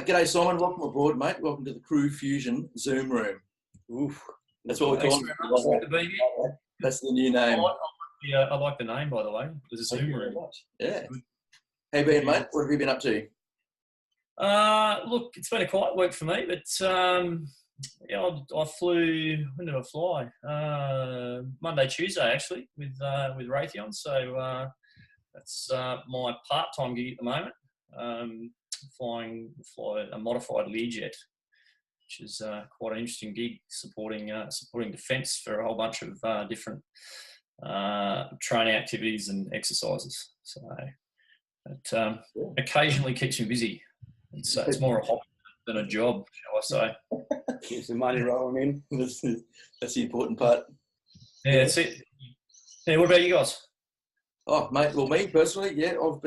G'day, Simon. Welcome aboard, mate. Welcome to the CrewFusion Zoom room. Oof. That's what we call it. That's the new name. I like the name, by the way. There's a Zoom room. Yeah. How you been, mate? What have you been up to? Look, it's been a quiet week for me, but I flew. When did I fly? Monday, Tuesday, actually, with Raytheon. So that's my part-time gig at the moment. Fly a modified Learjet, which is quite an interesting gig, supporting defence for a whole bunch of different training activities and exercises. So it occasionally keeps me busy. It's more a hobby than a job, shall I say. Keeps the money rolling in. That's the important part. Yeah, that's it. Yeah, what about you guys? Oh, mate, well, me personally, yeah, I've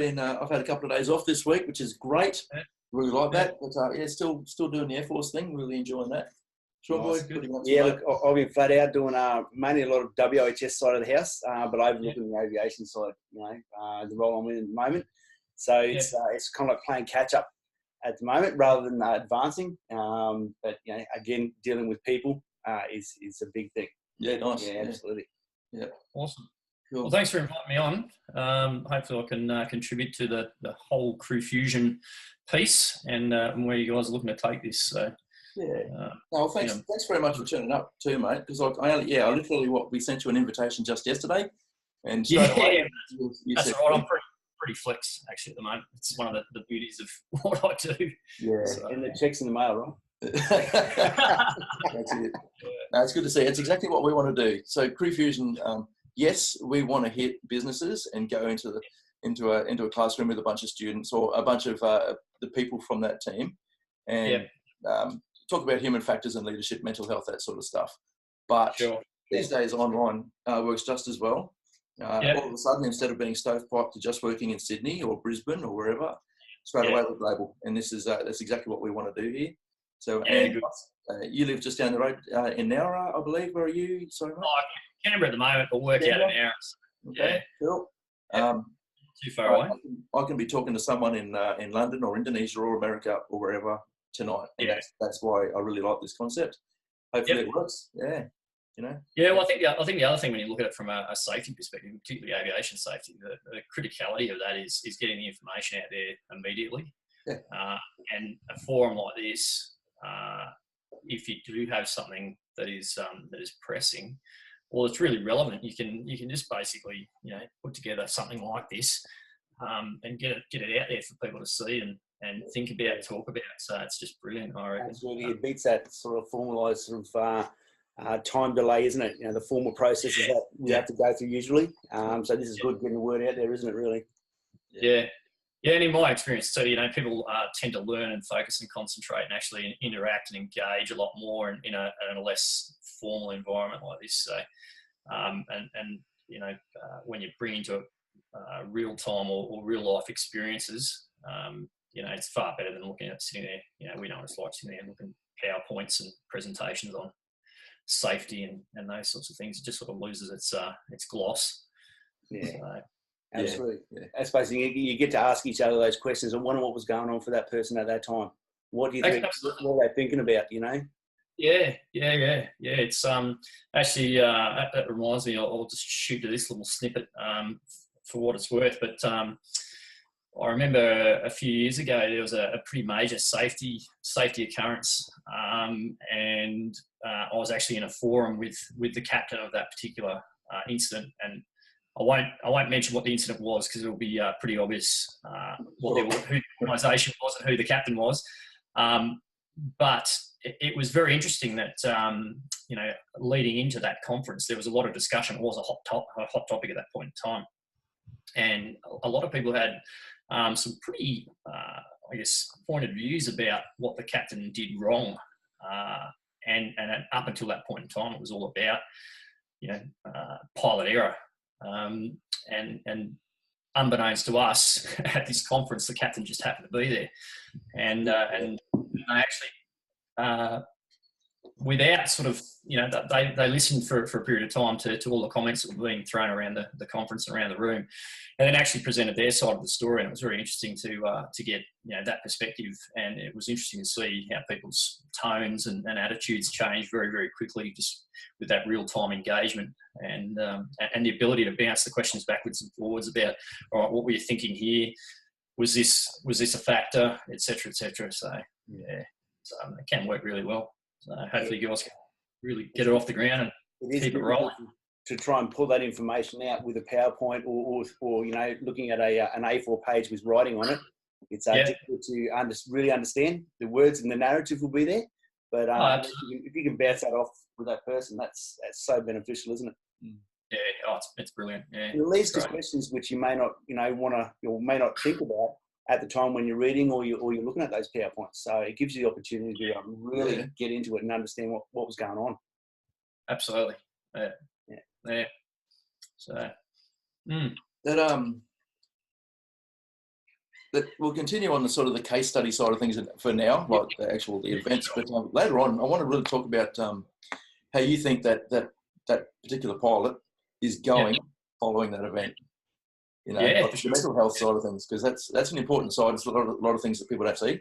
had a couple of days off this week, which is great. Yeah. Really like that. But still doing the Air Force thing. Really enjoying that. Shawnboy, yeah, look, I've been flat out doing mainly a lot of WHS side of the house, but overlooking the aviation side. The role I'm in at the moment. So it's kind of like playing catch up at the moment rather than advancing. But again, dealing with people is a big thing. Yeah, nice. Yeah, absolutely. Yeah, awesome. Cool. Well, thanks for inviting me on. Hopefully I can contribute to the whole CrewFusion piece and where you guys are looking to take this. So, thanks very much for turning up too, mate. Because I literally we sent you an invitation just yesterday, and straight away, that's right. I'm pretty flex actually at the moment. It's one of the beauties of what I do. Yeah, so, and the checks in the mail, right? That's it. No, it's good to see. It's exactly what we want to do. So CrewFusion. Yes, we want to hit businesses and go into a classroom with a bunch of students or a bunch of the people from that team, and talk about human factors and leadership, mental health, that sort of stuff. But these days, online works just as well. All of a sudden, instead of being stovepiped to just working in Sydney or Brisbane or wherever, straight away we're global, and this is that's exactly what we want to do here. So, you live just down the road in Nowra, I believe. Where are you? Sorry, mate? Canberra at the moment, but work out in Nowra. Okay, cool. Too far away. I can be talking to someone in London or Indonesia or America or wherever tonight. And that's why I really like this concept. Hopefully it works. Yeah. Yeah, well, I think the other thing when you look at it from a safety perspective, particularly aviation safety, the criticality of that is getting the information out there immediately. Yeah. And a forum like this, if you do have something that is pressing, well, it's really relevant. You can just basically put together something like this and get it out there for people to see and think about, talk about. So it's just brilliant, I reckon. Absolutely, it beats that sort of formalised sort of time delay, isn't it? The formal processes that we have to go through usually. So this is good getting the word out there, isn't it? Really. Yeah. Yeah, and in my experience too, people tend to learn and focus and concentrate and actually interact and engage a lot more in a less formal environment like this. So, when you bring into real time or real life experiences, it's far better than looking at sitting there. We know what it's like sitting there and looking at PowerPoints and presentations on safety and those sorts of things. It just sort of loses its gloss. Yeah. So, absolutely. Yeah. I suppose you get to ask each other those questions and wonder what was going on for that person at that time. What do you think? What are they thinking about? Yeah. It's actually that reminds me. I'll just shoot to this little snippet for what it's worth. But I remember a few years ago there was a pretty major safety occurrence, and I was actually in a forum with the captain of that particular incident, and I won't mention what the incident was because it will be pretty obvious who the organisation was and who the captain was. But it was very interesting that leading into that conference there was a lot of discussion. It was a hot topic at that point in time, and a lot of people had some pretty pointed views about what the captain did wrong. And up until that point in time, it was all about pilot error. And unbeknownst to us, at this conference, the captain just happened to be there, and they actually without sort of, they listened for a period of time to all the comments that were being thrown around the conference and around the room, and then actually presented their side of the story. And it was very interesting to get, that perspective. And it was interesting to see how people's tones and attitudes change very, very quickly, just with that real-time engagement and the ability to bounce the questions backwards and forwards about, all right, what were you thinking here? Was this a factor, et cetera, et cetera. So, yeah, it can work really well. So hopefully you guys can really get it off the ground and keep it rolling. To try and pull that information out with a PowerPoint or looking at an A4 page with writing on it, it's difficult to really understand. The words and the narrative will be there, but if you can bounce that off with that person, that's so beneficial, isn't it? Yeah, it's brilliant. Yeah, it leads to questions which you may not want to or may not think about at the time when you're reading or you're looking at those PowerPoints. So it gives you the opportunity to really get into it and understand what was going on. Absolutely. Yeah. So that we'll continue on the sort of the case study side of things for now, like the events. But later on, I want to really talk about how you think that particular pilot is going following that event. Like the mental health side of things, because that's an important side. It's a lot of things that people don't see,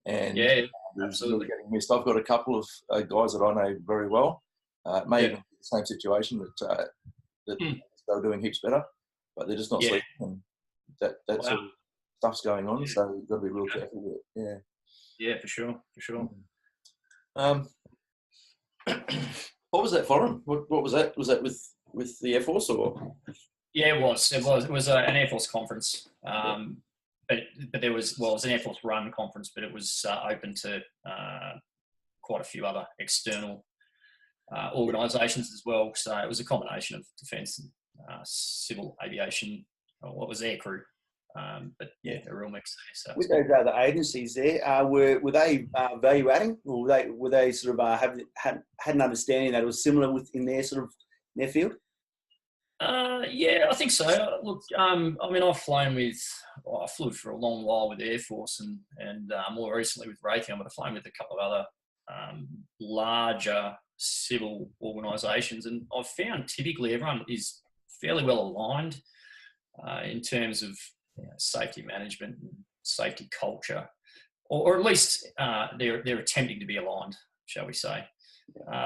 and absolutely getting missed. I've got a couple of guys that I know very well. May even be the same situation that they're doing heaps better, but they're just not sleeping, and that sort of stuff's going on. So you've got to be real careful with it. Yeah, for sure. What was that forum? What was that? Was that with the Air Force or? Yeah, it was. It was an Air Force conference, but there was it was an Air Force run conference, but it was open to quite a few other external organisations as well. So it was a combination of defence and civil aviation, or what was air crew. But a real mix there. So with those other agencies there, were they value adding, or were they sort of had an understanding that it was similar within their sort of their field? Yeah, I think so. Look, I mean, I flew for a long while with Air Force and more recently with Raytheon, but I've flown with a couple of other larger civil organisations, and I've found typically everyone is fairly well aligned in terms of safety management and safety culture, or at least they're attempting to be aligned, shall we say.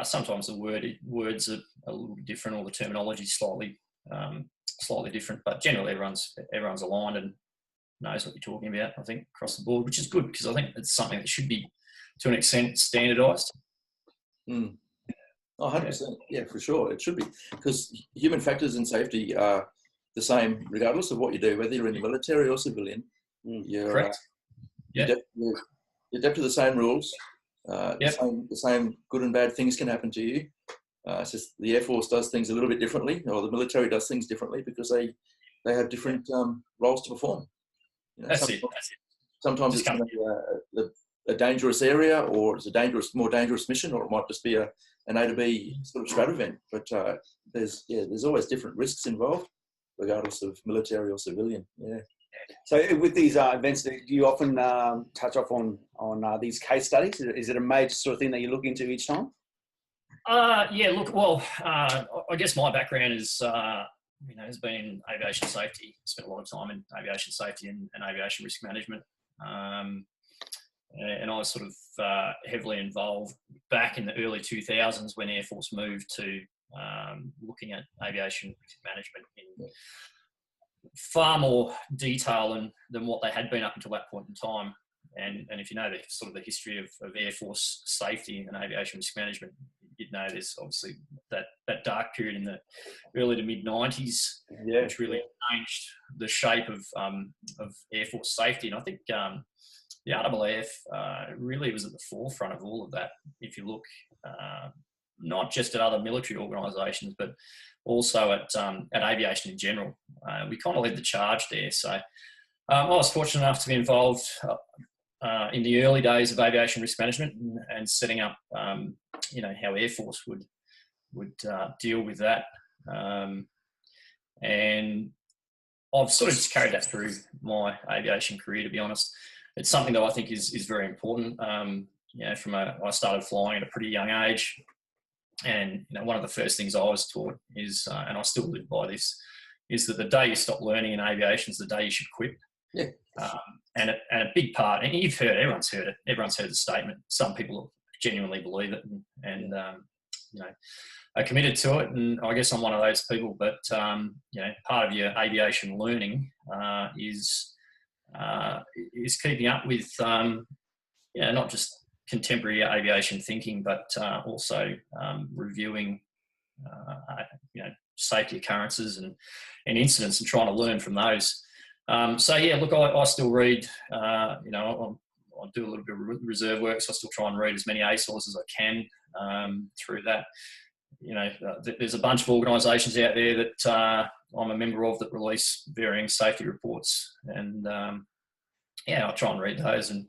Sometimes the words are a little bit different, or the terminology is slightly different, but generally everyone's aligned and knows what you're talking about, I think, across the board, which is good, because I think it's something that should be, to an extent, standardised. Oh, 100%. Yeah, for sure. It should be, because human factors in safety are the same regardless of what you do, whether you're in the military or civilian. Correct. You adapt to the same rules. The same good and bad things can happen to you. It's just the Air Force does things a little bit differently, or the military does things differently, because they have different roles to perform. That's it. Sometimes it's going to be a dangerous area, or it's a more dangerous mission, or it might just be an A to B sort of strat event. But there's always different risks involved, regardless of military or civilian. Yeah. So with these events, do you often touch off on these case studies? Is it a major sort of thing that you look into each time? Look, well, I guess my background is, has been aviation safety. Spent a lot of time in aviation safety and aviation risk management. And I was sort of heavily involved back in the early 2000s when Air Force moved to looking at aviation risk management in far more detail than what they had been up until that point in time. And if you know the sort of the history of Air Force safety and aviation risk management, you'd know there's obviously that dark period in the early to mid 90s, which really changed the shape of Air Force safety. And I think the RAAF really was at the forefront of all of that. If you look not just at other military organisations, but also at aviation in general, we kind of led the charge there. So I was fortunate enough to be involved in the early days of aviation risk management and setting up, how Air Force would deal with that. And I've sort of just carried that through my aviation career, to be honest. It's something that I think is very important. I started flying at a pretty young age, and one of the first things I was taught is, and I still live by this, is that the day you stop learning in aviation is the day you should quit. Yeah. And a big part, and everyone's heard it. Everyone's heard the statement. Some people genuinely believe it, and are committed to it. And I guess I'm one of those people. But part of your aviation learning is keeping up with not just contemporary aviation thinking, but also reviewing safety occurrences and incidents, and trying to learn from those. Look, I still read. I do a little bit of reserve work, so I still try and read as many ASOS as I can through that. There's a bunch of organisations out there that I'm a member of that release varying safety reports, and I try and read those and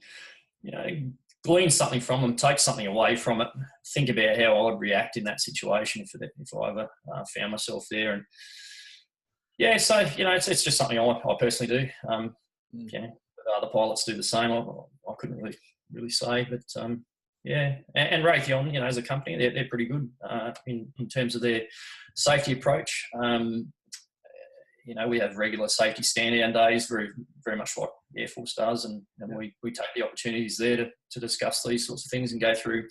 glean something from them, take something away from it, think about how I would react in that situation if I ever found myself there. And it's just something I personally do. Other pilots do the same. I couldn't really say, but and Raytheon, as a company, they're pretty good in terms of their safety approach. We have regular safety stand-down days, very, very much like the Air Force does, and we take the opportunities there to discuss these sorts of things and go through,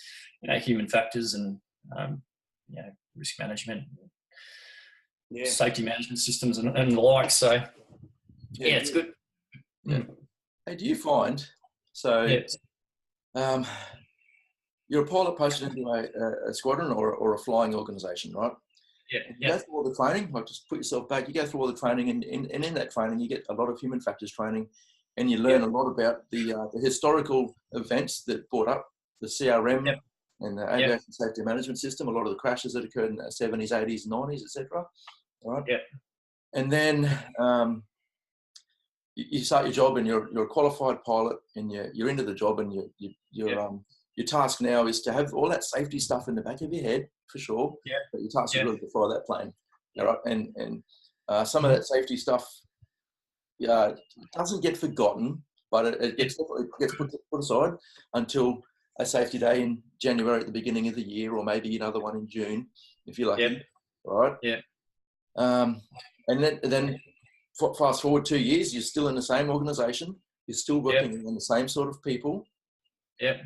human factors and, risk management, safety management systems and the like. So, it's good. Yeah. Hey, do you find, you're a pilot posted into a squadron or a flying organisation, right? Yeah. You go through all the training, like just put yourself back, you go through all the training, and in that training, you get a lot of human factors training, and you learn a lot about the historical events that brought up the CRM and the Aviation Safety Management System, a lot of the crashes that occurred in the 70s, 80s, 90s, etc. Right? Yeah. And then you start your job, and you're a qualified pilot, and you're into the job, and your task now is to have all that safety stuff in the back of your head, for sure. Yeah. But your task is really to fly that plane. Yeah. Right? And some of that safety stuff doesn't get forgotten, but it gets put aside until a safety day in January at the beginning of the year, or maybe another one in June, if you're lucky. Yep. Right? Yeah. And then fast forward 2 years, you're still in the same organisation. You're still working on the same sort of people. Yeah.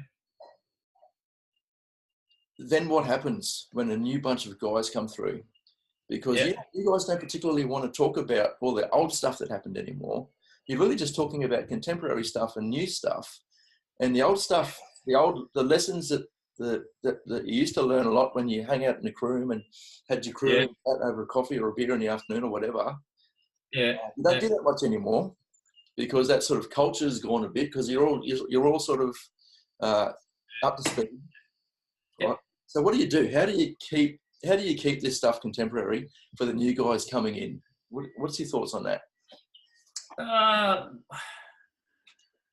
Then what happens when a new bunch of guys come through? Because you guys don't particularly want to talk about all the old stuff that happened anymore. You're really just talking about contemporary stuff and new stuff. And the old stuff, the lessons that you used to learn a lot when you hang out in the crew room and had your crew out over a coffee or a beer in the afternoon or whatever. Yeah. You don't do that much anymore, because that sort of culture's gone a bit, because you're all sort of up to speed. Right? So what do you do? How do you keep this stuff contemporary for the new guys coming in? What's your thoughts on that?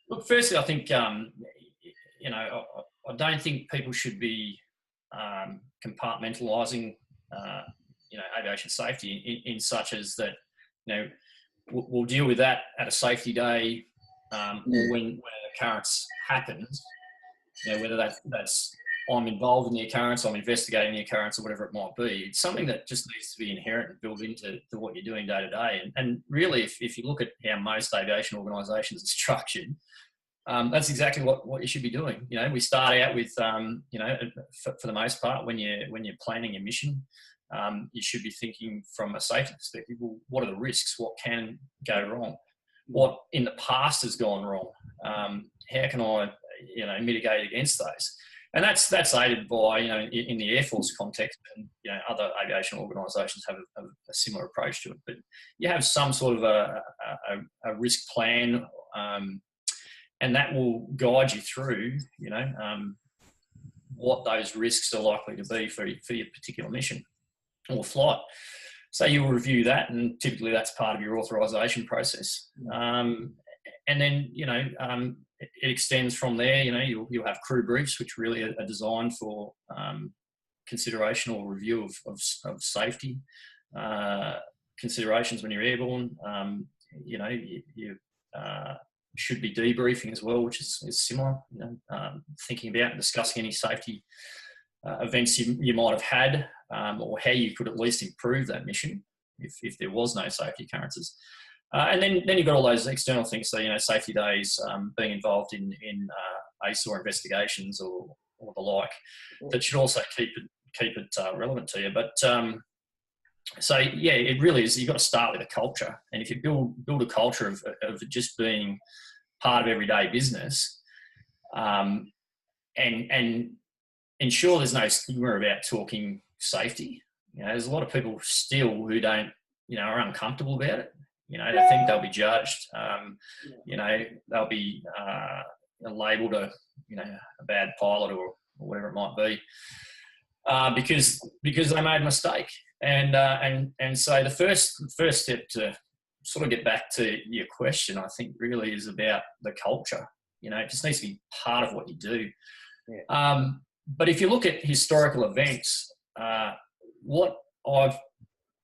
Look, firstly, I think I don't think people should be compartmentalising aviation safety in such as that. We'll deal with that at a safety day, or when an occurrence happens. Whether that's I'm involved in the occurrence, I'm investigating the occurrence, or whatever it might be. It's something that just needs to be inherent and built into what you're doing day to day. And really, if you look at how most aviation organisations are structured, that's exactly what you should be doing. We start out with, for the most part, when you're planning a mission, you should be thinking from a safety perspective. Well, what are the risks? What can go wrong? What in the past has gone wrong? How can I, mitigate against those? And that's aided by, in the Air Force context, and other aviation organisations have a similar approach to it. But you have some sort of a risk plan, and that will guide you through, what those risks are likely to be for your particular mission or flight. So you'll review that, and typically that's part of your authorisation process. And then, it extends from there. You'll have crew briefs, which really are designed for consideration or review of safety considerations when you're airborne. You should be debriefing as well, which is similar. Thinking about and discussing any safety events you might have had, or how you could at least improve that mission if there was no safety occurrences. And then you've got all those external things, so safety days, being involved in ASOR investigations or the like, that should also keep it relevant to you. But so yeah, it really is. You've got to start with a culture, and if you build a culture of just being part of everyday business, and ensure there's no stigma about talking safety. There's a lot of people still who don't, are uncomfortable about it. They think they'll be judged. They'll be labelled a bad pilot or whatever it might be, because they made a mistake. And so the first step to sort of get back to your question, I think, really is about the culture. It just needs to be part of what you do. Yeah. But if you look at historical events, what I've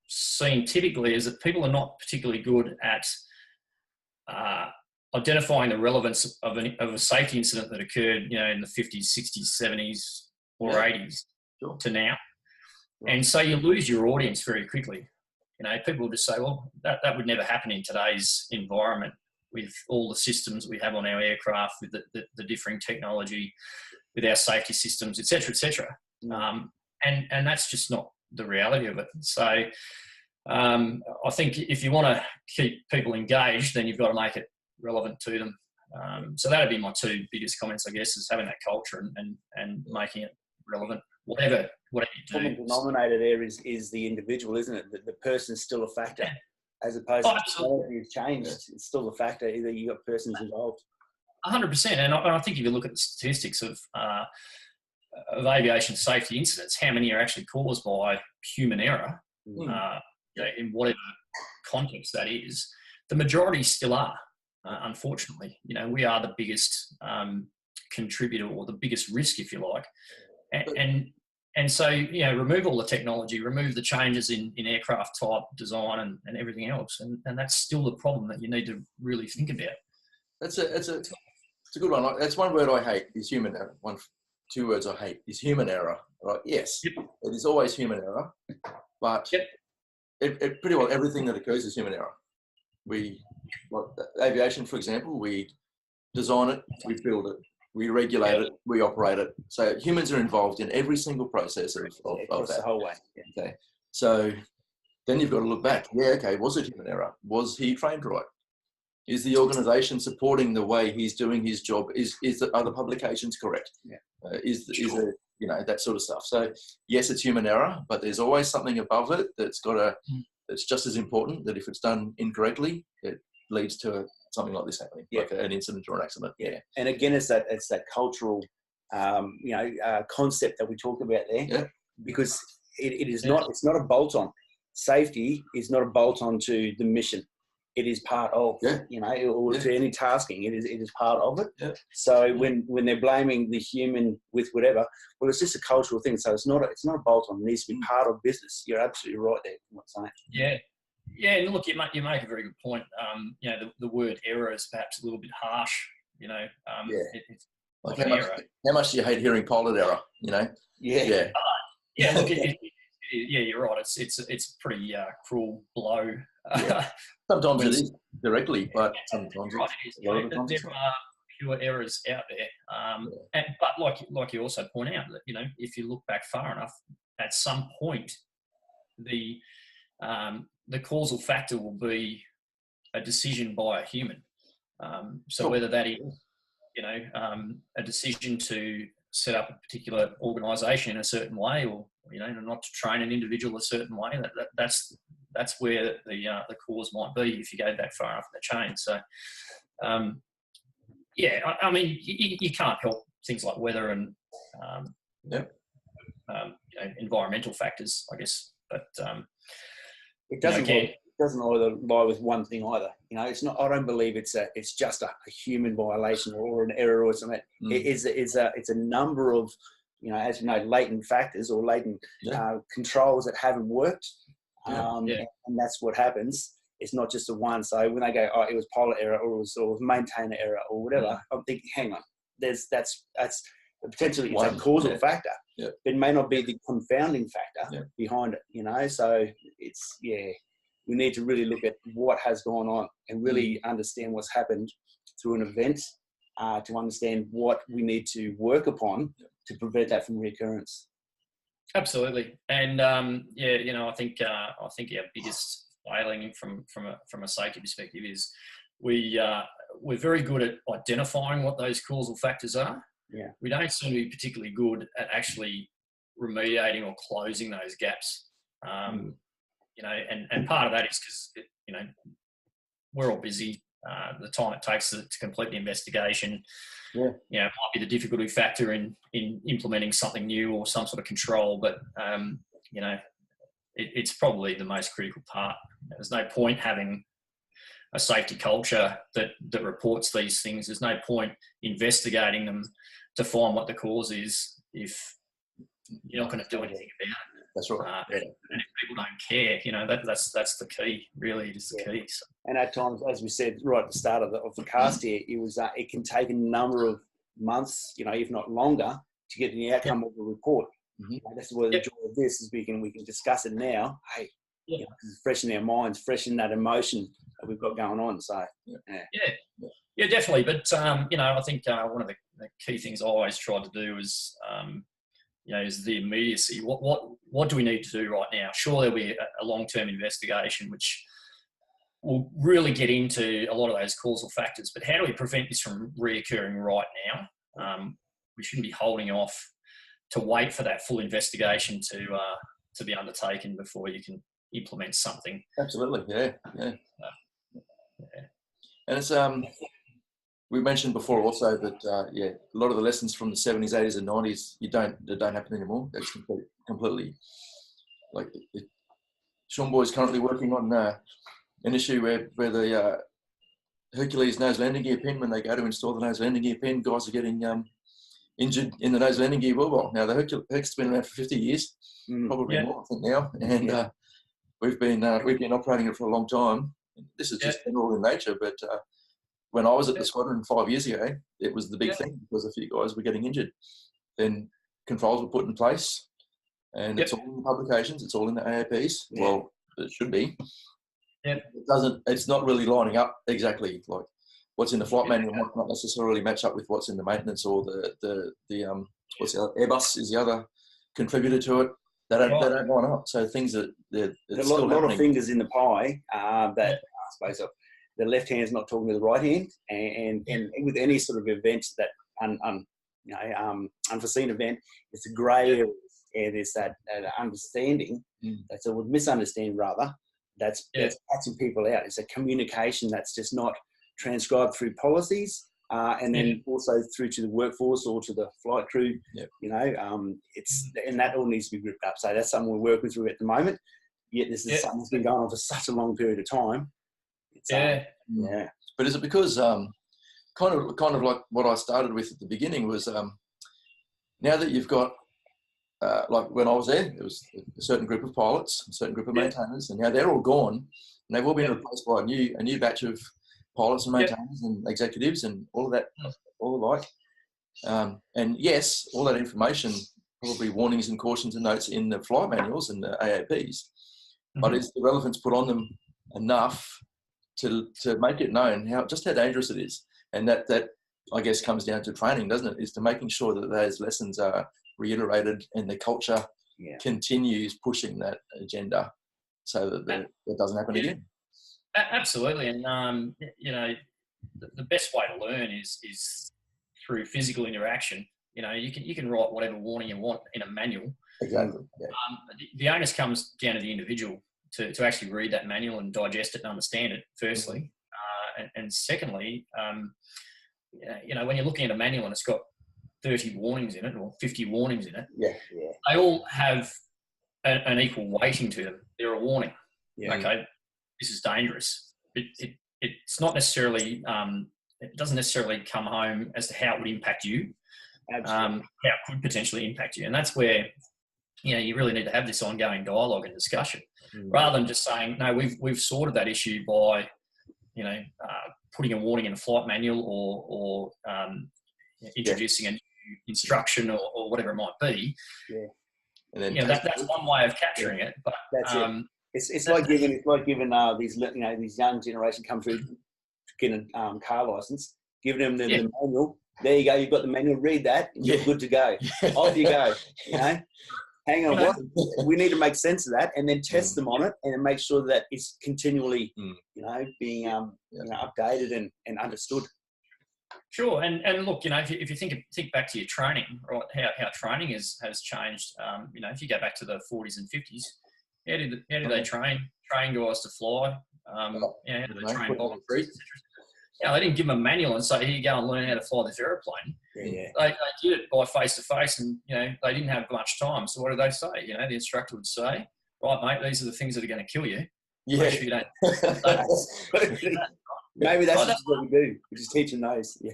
seen typically is that people are not particularly good at identifying the relevance of a safety incident that occurred, in the 50s, 60s, 70s, or 80s to now. And so you lose your audience very quickly. People will just say, well, that would never happen in today's environment with all the systems we have on our aircraft, with the differing technology, with our safety systems, et cetera, et cetera. And that's just not the reality of it. So I think if you want to keep people engaged, then you've got to make it relevant to them. So that'd be my two biggest comments, I guess, is having that culture and making it relevant, whatever you do. The denominator there is the individual, isn't it? The person's still a factor, as opposed to technology has changed. It's still a factor. Either you've got persons involved. 100%. And I think if you look at the statistics of aviation safety incidents, how many are actually caused by human error, in whatever context that is, the majority still are, unfortunately. We are the biggest contributor, or the biggest risk, if you like. And so, remove all the technology, remove the changes in aircraft type design and everything else. And that's still the problem that you need to really think about. It's a good one. That's one word I hate, is human error. Two words I hate is human error. Right? Yes, It is always human error, but it pretty well everything that occurs is human error. Aviation, for example, we design it, we build it, we regulate it, we operate it. So humans are involved in every single process of that. The whole way. Yeah. Okay. So then you've got to look back. Yeah, okay, was it human error? Was he trained right? Is the organisation supporting the way he's doing his job? Are the publications correct? Yeah. That sort of stuff. So yes, it's human error, but there's always something above it that's just as important. That if it's done incorrectly, it leads to something like this happening, like an incident or an accident. Yeah. And again, it's that cultural, concept that we talk about there. Yeah. Because it is not. It's not a bolt-on. Safety is not a bolt-on to the mission. It is part of, or to any tasking. It is part of it. Yeah. So when they're blaming the human with whatever, well, it's just a cultural thing. So it's not a bolt-on. It needs to be part of business. You're absolutely right there. I'm not saying. Yeah. Yeah, and look, you make a very good point. The word error is perhaps a little bit harsh. It's like how much do you hate hearing pilot error? Yeah. Look, you're right. It's a pretty cruel blow. Sometimes it is directly, but sometimes there are pure errors out there. But like you also point out, that if you look back far enough, at some point the causal factor will be a decision by a human. So whether that is, a decision to set up a particular organisation in a certain way, or not to train an individual a certain way, that's where the cause might be if you go back far enough in the chain. So, you can't help things like weather and environmental factors, I guess, but. It doesn't either lie with one thing either. It's not. I don't believe it's just a human violation or an error or something. It's a number of as you know, latent factors or latent controls that haven't worked, and that's what happens. it's not just a one. So when they go, oh, it was pilot error or it was maintainer error or whatever, I'm thinking, hang on, that's potentially it's a causal factor, but it may not be the confounding factor behind it, you know. So it's we need to really look at what has gone on and really understand what's happened through an event to understand what we need to work upon to prevent that from reoccurrence. Absolutely, and you know, I think our biggest failing from a safety perspective is we're very good at identifying what those causal factors are. Yeah, we don't seem to be particularly good at actually remediating or closing those gaps. You know, and part of that is because you know, we're all busy. The time it takes to complete the investigation, you know, might be the difficulty factor in implementing something new or some sort of control. But you know, it's probably the most critical part. There's no point having a safety culture that reports these things. There's no point investigating them to find what the cause is if you're not going to do anything about it. That's right. And if people don't care, you know, that's the key. Really, it is the key. So. And at times, as we said right at the start of the cast here, it was it can take a number of months, you know, if not longer, to get the outcome of the report. That's where the joy of this is. We can discuss it now. Hey, you know, it's fresh in our minds, fresh in that emotion that we've got going on. So yeah, definitely. But you know, I think one of the key things I always try to do is you know, is the immediacy. What do we need to do right now? Sure, there'll be a long-term investigation, which will really get into a lot of those causal factors. But how do we prevent this from reoccurring right now? We shouldn't be holding off to wait for that full investigation to be undertaken before you can implement something. Absolutely, yeah. And it's we mentioned before also that a lot of the lessons from the 70s, 80s, and 90s they don't happen anymore. That's completely like Shawnboy's currently working on an issue where the Hercules nose landing gear pin, when they go to install the nose landing gear pin, guys are getting injured in the nose landing gear wheel well. Now the Herc's been around for 50 years, probably more I think now, and we've been operating it for a long time. This is just general in nature, but when I was at the squadron 5 years ago, it was the big thing because a few guys were getting injured. Then controls were put in place, and it's all in the publications, it's all in the AAPs. Well, it should be. It doesn't. It's not really lining up exactly like what's in the flight manual might not necessarily match up with what's in the maintenance or the what's the other, Airbus is the other contributor to it. They don't line up. So things that there's a lot of fingers in the pie that I suppose the left hand's not talking to the right hand, and with any sort of event that unforeseen event, it's a grey area, and there's that understanding that's a misunderstanding rather that's catching people out. It's a communication that's just not transcribed through policies, and then also through to the workforce or to the flight crew. You know, and that all needs to be gripped up. So that's something we're working through at the moment. Yet this is something that's been going on for such a long period of time. But is it because kind of like what I started with at the beginning was now that you've got like when I was there, there was a certain group of pilots, a certain group of maintainers, and now they're all gone, and they've all been replaced by a new batch of pilots and maintainers and executives and all of that, all the like. And yes, all that information, probably warnings and cautions and notes in the flight manuals and the AAPs, but is the relevance put on them enough to make it known how dangerous it is? And that I guess comes down to training, doesn't it? Is to making sure that those lessons are reiterated and the culture continues pushing that agenda so that it doesn't happen again. Absolutely, and you know, the best way to learn is through physical interaction. You know, you can write whatever warning you want in a manual. Exactly. The onus comes down to the individual to actually read that manual and digest it and understand it, firstly. And secondly, you know, when you're looking at a manual and it's got 30 warnings in it or 50 warnings in it, they all have an equal weighting to them. They're a warning. Okay, this is dangerous. It's not necessarily, it doesn't necessarily come home as to how it would impact you, how it could potentially impact you. And that's where you really need to have this ongoing dialogue and discussion, rather than just saying, no, we've sorted that issue by, putting a warning in a flight manual or introducing a new instruction or whatever it might be. Yeah. And then that's one way of capturing it. But that's it. It's like giving these these young generation come through getting a car license, giving them the manual. There you go. You've got the manual. Read that. And you're good to go. Off you go. Hang on. What we need to make sense of that, and then test them on it, and make sure that it's continually, being updated and understood. Sure, and look, if you think back to your training, right? How training has changed. If you go back to the 40s and 50s, how did they train guys to fly? How did they train volunteers? They didn't give them a manual and say, here you go and learn how to fly this aeroplane. Yeah. They did it by face to face, and they didn't have much time. So what do they say? The instructor would say, right, mate, these are the things that are going to kill you. Yeah. Make sure you don't. Maybe that's just what we do. We just teach them those. Yeah.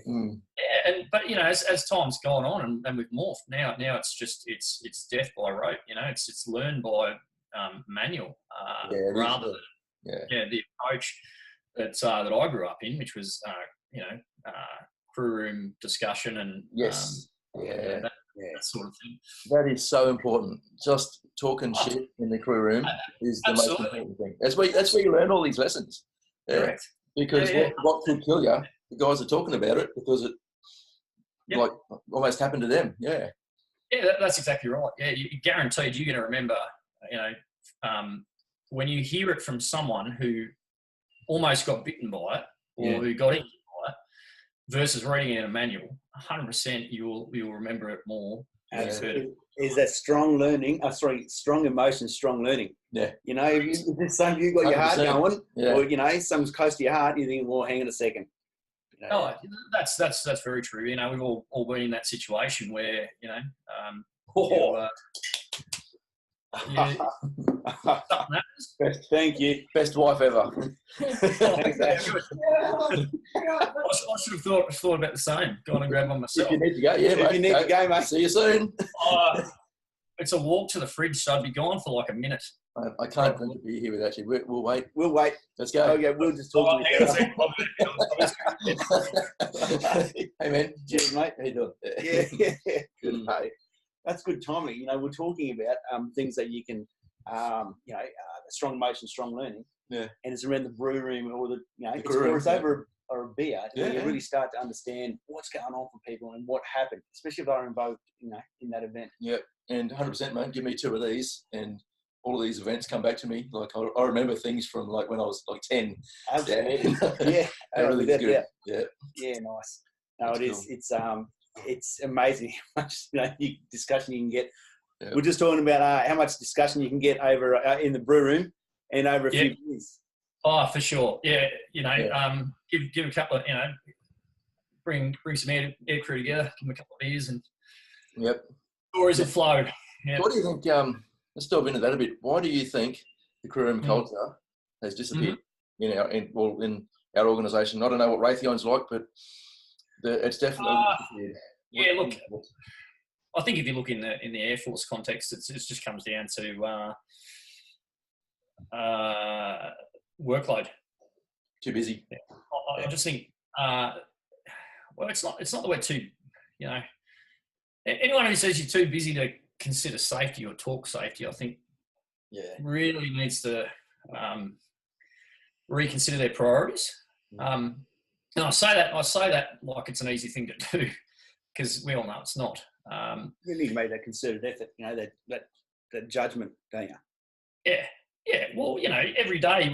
But as time's gone on and we've morphed, now it's death by rote. It's learned by manual rather than the approach that I grew up in, which was crew room discussion and that sort of thing. That is so important. Just talking shit in the crew room is the most important thing. That's where you learn all these lessons. Correct. Because what could kill you, the guys are talking about it because it like almost happened to them. Yeah. Yeah, that's exactly right. Yeah, guaranteed you're going to remember, when you hear it from someone who almost got bitten by it or who got injured by it versus reading it in a manual, 100% you'll remember it more. Is that strong learning? Strong emotion, strong learning. Yeah. If you've got your heart 100%. going, or something's close to your heart, you think, well, hang on a second. That's very true. We've all been in that situation where Thank you. Best wife ever. I should have thought about the same. Gone and grabbed one myself. If you need to go, mate. You need to go, mate. See you soon. It's a walk to the fridge, so I'd be gone for like a minute. I can't drink a beer here without you. We'll wait. We'll wait. Let's go. Okay, we'll just talk to you. Hey, man. Cheers, mate. How you doing? Yeah. Good, mate. That's good timing. We're talking about things that you can, strong emotion, strong learning. Yeah. And it's around the brew room or it's over a beer. You really start to understand what's going on for people and what happened, especially if they're involved, in that event. Yep. And 100%, mate. Give me 2 of these, and all of these events come back to me. Like I remember things from like when I was like 10. Absolutely. Yeah. Really good. Yeah. Yeah. Nice. No, it is. Cool. It's amazing how much discussion you can get. Yep. We're just talking about how much discussion you can get over in the brew room and over a few beers. Oh, for sure. Yeah. Give a couple of bring some air crew together. Give them a couple of beers and stories will flow. Yep. What do you think? Let's delve into that a bit. Why do you think the crew room culture has disappeared in our organisation? I don't know what Raytheon's like, but it's definitely disappeared. Yeah, look, I think if you look in the Air Force context, it just comes down to workload. Too busy. I just think, it's not that we're too, anyone who says you're too busy to consider safety or talk safety, I think really needs to reconsider their priorities. And I say that like it's an easy thing to do, because we all know it's not. You need to make that concerted effort, that judgment, don't you? Yeah. Well, every day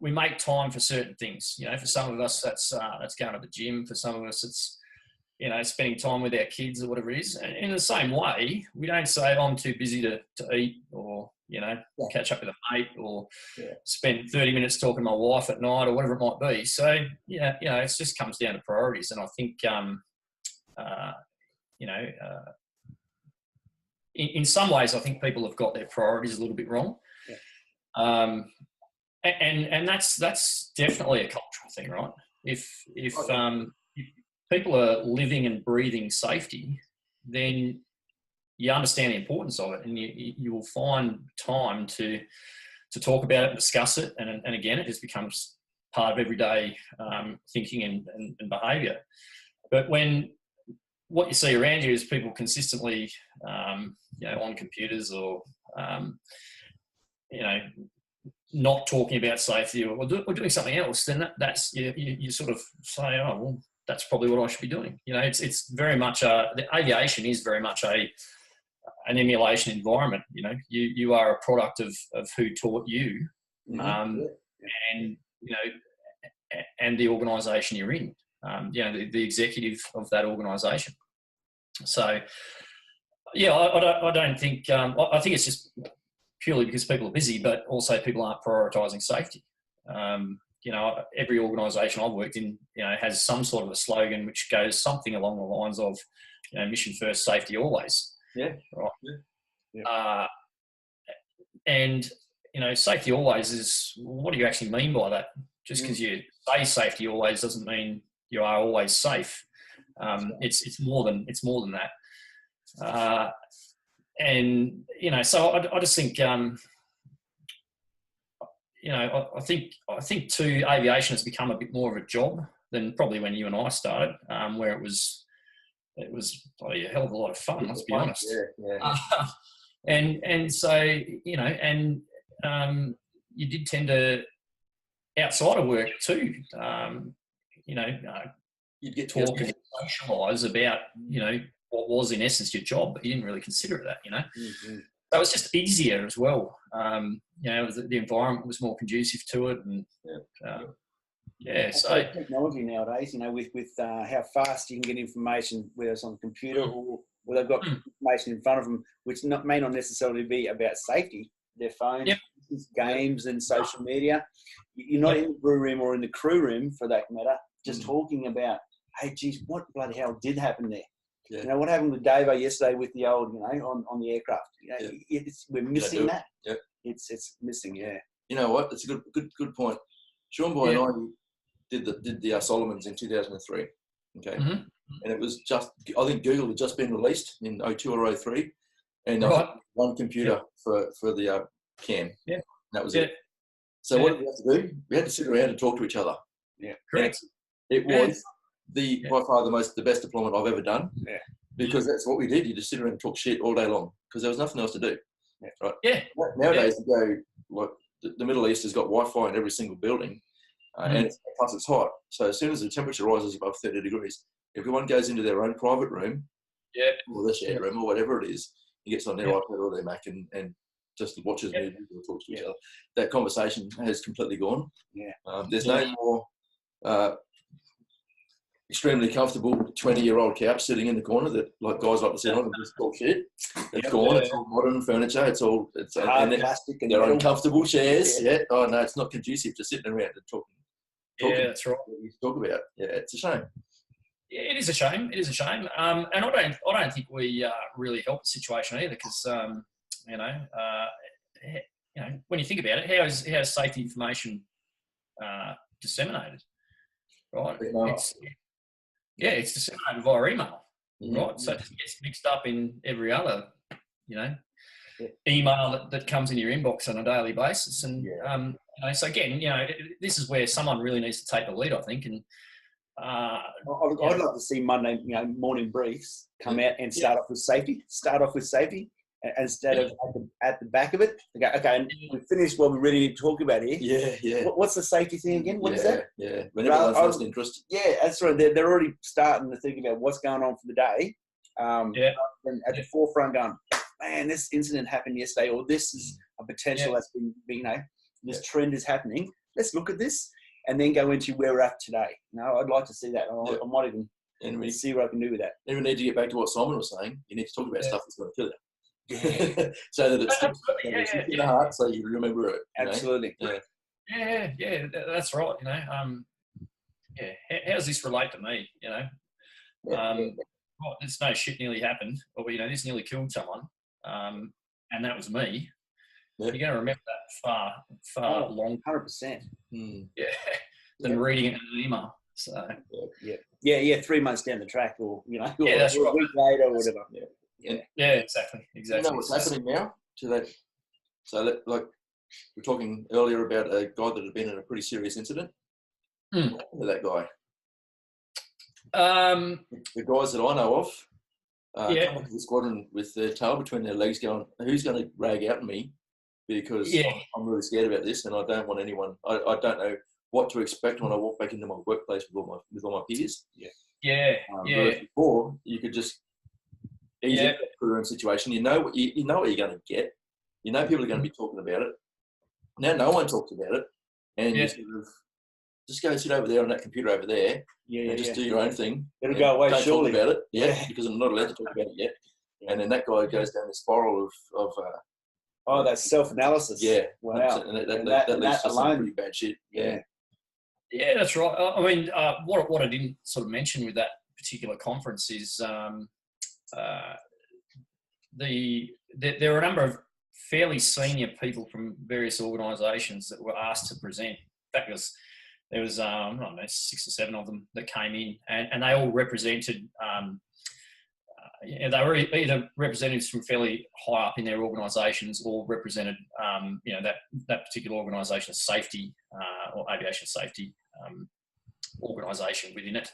we make time for certain things. For some of us, that's going to the gym. For some of us, it's spending time with our kids or whatever it is. And in the same way, we don't say, I'm too busy to eat or catch up with a mate or spend 30 minutes talking to my wife at night or whatever it might be. So, it just comes down to priorities. And I think, in some ways, I think people have got their priorities a little bit wrong. Yeah. And that's definitely a cultural thing, right? If people are living and breathing safety, then you understand the importance of it, and you will find time to talk about it and discuss it. And again, it just becomes part of everyday thinking and behaviour. But when what you see around you is people consistently, on computers or, not talking about safety or doing something else, then that's you sort of say, oh, well, that's probably what I should be doing. It's very much the aviation is very much an emulation environment. You are a product of who taught you, and and the organisation you're in. The executive of that organisation. So, I don't think. I think it's just purely because people are busy, but also people aren't prioritising safety. Every organisation I've worked in, has some sort of a slogan which goes something along the lines of, mission first, safety always. Yeah. Right. Yeah. And safety always is, what do you actually mean by that? Just because you say safety always doesn't mean you are always safe. It's more than that. So I just think, I think too, aviation has become a bit more of a job than probably when you and I started, where it was bloody a hell of a lot of fun, let's be honest. Yeah. And so, you did tend to, outside of work too, You'd get talk and socialise about, what was in essence your job, but you didn't really consider it that, Mm-hmm. So it's just easier as well. The environment was more conducive to it, and so technology nowadays, with how fast you can get information, whether it's on the computer or they've got information in front of them, which may not necessarily be about safety. Their phones, games, and social media. You're not in the brew room or in the crew room, for that matter, just talking about, hey, geez, what bloody hell did happen there? Yeah. What happened with Davo yesterday with the old, on the aircraft? We're missing that. Yeah. It's missing. Yeah. You know what? It's a good point. Shawnboy and I did the Solomons in 2003. Okay. Mm-hmm. And it was just, I think Google had just been released in 02 or 03, and one computer for the cam. Yeah. And that was it. So what did we have to do? We had to sit around and talk to each other. Yeah. Correct. It was by far the best deployment I've ever done. Yeah. Because that's what we did. You just sit around and talk shit all day long because there was nothing else to do. Yeah. Right. Yeah. Nowadays, you go, like, the Middle East has got Wi-Fi in every single building, and plus it's hot. So as soon as the temperature rises above 30 degrees, everyone goes into their own private room, or their shared room, or whatever it is. He gets on their iPad or their Mac and just watches movies or talks to each other. That conversation has completely gone. Yeah. There's no more extremely comfortable 20-year-old couch sitting in the corner that like guys like to sit on and just talk shit. It's gone. It's all modern furniture. It's hard plastic and their own comfortable chairs. Oh no, it's not conducive to sitting around and talking. Yeah, that's right. What you talk about. Yeah, it's a shame. Yeah, it is a shame. It is a shame. And I don't think we really help the situation either, because when you think about it, how is safety information disseminated? Right. It's disseminated via email, right? So it just gets mixed up in every other, email that comes in your inbox on a daily basis. And, so again, this is where someone really needs to take the lead, I think. And I'd love to see Monday, morning briefs come out and start off with safety. Instead of at the back of it. Okay, and we finished what we're ready to talk about here. Yeah. What's the safety thing again? What is that? Yeah, when everyone's lost interest. Yeah, that's right. They're already starting to think about what's going on for the day. And at the forefront going, man, this incident happened yesterday, or this is a potential that's been, this trend is happening. Let's look at this and then go into where we're at today. I'd like to see that. I might even see what I can do with that. And we need to get back to what Simon was saying. You need to talk about stuff that's going to kill you. So that it's in the heart, so you remember it. Absolutely. Yeah, that's right. How does this relate to me? This no shit nearly happened, or this nearly killed someone, and that was me. You're going to remember that far long. 100%. Than reading it in an email. So 3 months down the track, or that's a week later, or whatever. Yeah, exactly. You know what's happening now to that? So that, like, we're talking earlier about a guy that had been in a pretty serious incident. What happened to that guy? The guys that I know of come into the squadron with their tail between their legs going, who's going to rag out me? Because I'm really scared about this, and I don't want anyone, I don't know what to expect when I walk back into my workplace with all my peers. Whereas before, you could just ease into that current situation. You know what you're going to get. You know people are going to be talking about it. Now no one talks about it, and you sort of just go sit over there on that computer over there, and just do your own thing. It'll go away don't surely. talk about it, because I'm not allowed to talk about it yet. And then that guy goes down the spiral of that's self-analysis. Yeah, wow. And that leads to some pretty bad shit. Yeah, that's right. I mean, what I didn't sort of mention with that particular conference is there were a number of fairly senior people from various organisations that were asked to present. In fact, there was I don't know, 6 or 7 of them that came in, and they all represented. They were either representatives from fairly high up in their organisations, or represented, that particular organisation's safety or aviation safety organisation within it.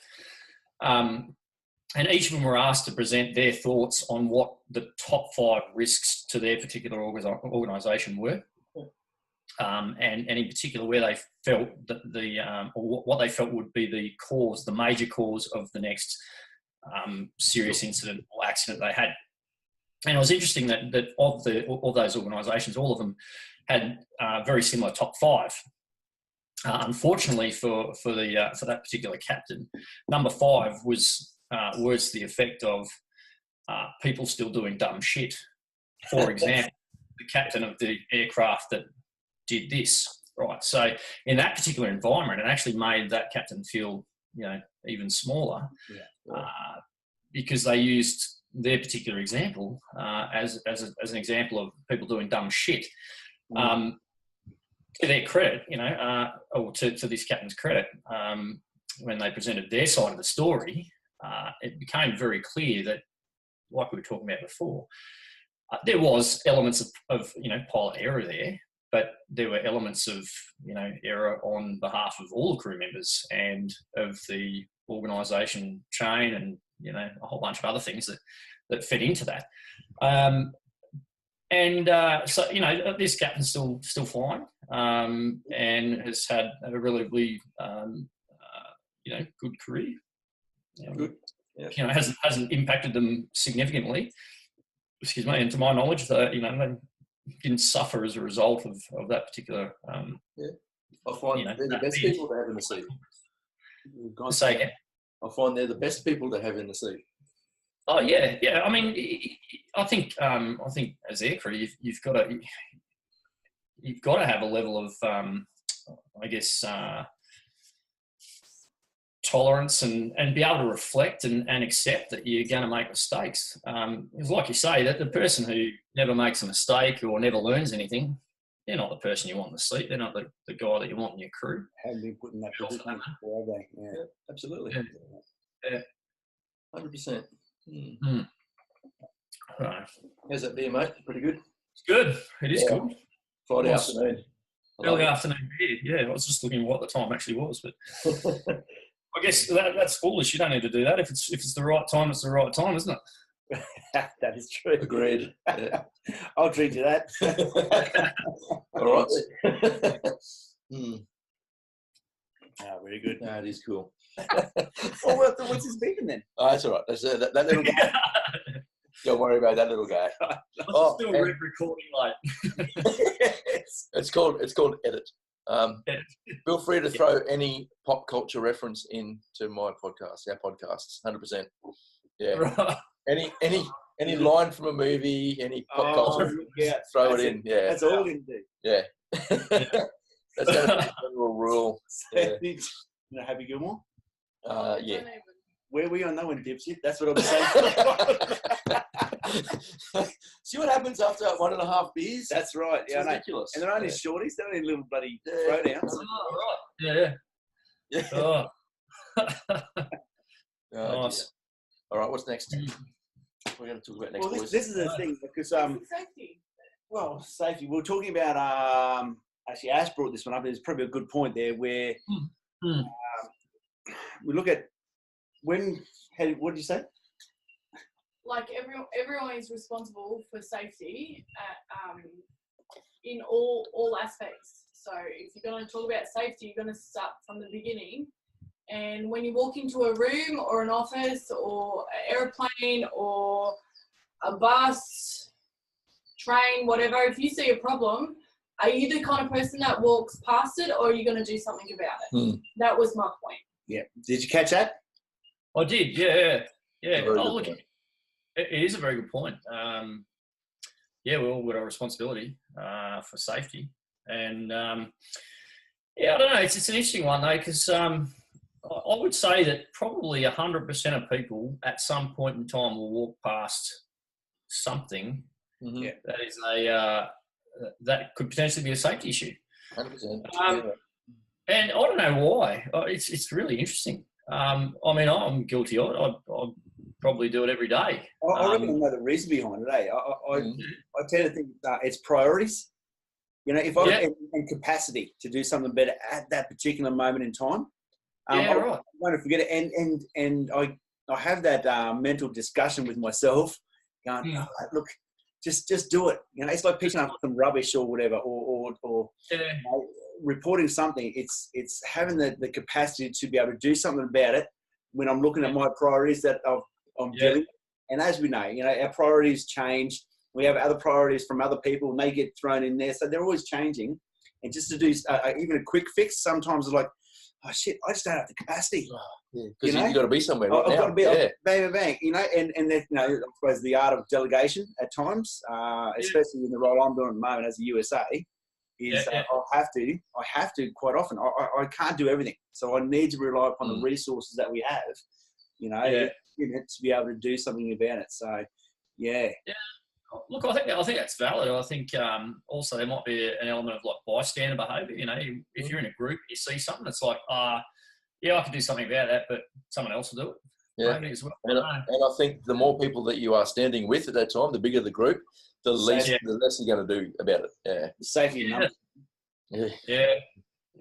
And each of them were asked to present their thoughts on what the top 5 risks to their particular organisation were, and in particular where they felt that or what they felt would be the major cause of the next serious incident or accident they had. And it was interesting that of those organisations, all of them had very similar top 5. Unfortunately for that particular captain, number 5 was words to the effect of people still doing dumb shit. For example, the captain of the aircraft that did this, right? So in that particular environment, it actually made that captain feel, even smaller, because they used their particular example as an example of people doing dumb shit. To their credit, or to this captain's credit, when they presented their side of the story, it became very clear that, like we were talking about before, there was elements of pilot error there, but there were elements of error on behalf of all the crew members and of the organisation chain, and a whole bunch of other things that fed into that. So this captain's still flying, and has had a relatively good career. Good. Yeah. Hasn't impacted them significantly. Excuse me. And to my knowledge, they didn't suffer as a result of that particular. I find they're the best people to have in the seat. Say again. I find they're the best people to have in the seat. Oh yeah. I mean, I think as aircrew, you've got to have a level of, tolerance and be able to reflect and accept that you're going to make mistakes. Because like you say, that the person who never makes a mistake or never learns anything, they're not the person you want in the seat. They're not the guy that you want in your crew. Haven't been put in that position before, have they? Yeah, absolutely. Yeah. 100%. Right. How's that beer, mate? Pretty good? It's good. It is good. Friday afternoon. Early afternoon beer. Yeah, I was just looking what the time actually was, but I guess that's foolish. You don't need to do that. If it's the right time, it's the right time, isn't it? That is true. Agreed. Yeah. I'll treat you that. All right. Very good. No, it is cool. Well, what's his beacon then? Oh, that's all right. That's that little guy. Don't worry about that little guy. I'm still recording late. It's called edit. Feel free to throw any pop culture reference into my podcast, our podcasts, 100%. Yeah. Right. Any line from a movie, any pop culture, throw it in. Yeah. That's all we can do. Yeah. That's going to be a general rule. Yeah. Happy Gilmore? Yeah. Where were you on that one, dipshit? That's what I'm saying. See what happens after 1.5 beers? That's right. It's ridiculous. And they're only shorties. They're only little bloody throwdowns. Oh, right. Yeah. Oh. Nice. All right, what's next? we're going to talk about next. Well, boys. this is the thing, because Safety. well, safety. We were talking about actually Ash brought this one up. There's probably a good point there where we look at what did you say? Like everyone is responsible for safety in all aspects. So if you're going to talk about safety, you're going to start from the beginning. And when you walk into a room or an office or an airplane or a bus, train, whatever, if you see a problem, are you the kind of person that walks past it, or are you going to do something about it? That was my point. Yeah. Did you catch that? I did. Yeah. Oh, look, it is a very good point. We all got a responsibility for safety, and I don't know. It's an interesting one though, because I would say that probably 100% of people at some point in time will walk past something that is that could potentially be a safety issue. 100%. And I don't know why. It's really interesting. I mean, I'm guilty of it. I probably do it every day. I really don't know the reason behind it. I tend to think it's priorities. You know, if I and capacity to do something better at that particular moment in time. I won't forget it, and I have that mental discussion with myself, going, look, just do it. You know, it's like picking up some rubbish or whatever, or you know, reporting something. It's having the capacity to be able to do something about it when I'm looking at my priorities that I'm doing. And as we know, you know, our priorities change. We have other priorities from other people, and they get thrown in there, so they're always changing. And just to do even a quick fix, sometimes it's like, oh shit, I just don't have the capacity. Because you've got to be somewhere right I've now. got to be bang, you know, and that, you know, I suppose the art of delegation at times, especially in the role I'm doing at the moment as a USA, is I have to quite often. I can't do everything, so I need to rely upon the resources that we have, you know, to be able to do something about it. So, yeah. Look, I think that's valid. I think also there might be an element of like bystander behaviour. You know, if you're in a group, you see something, it's like, I can do something about that, but someone else will do it. Yeah, maybe as well. and I think the more people that you are standing with at that time, the bigger the group, the less you're going to do about it. Yeah, Safety numbers. Yeah.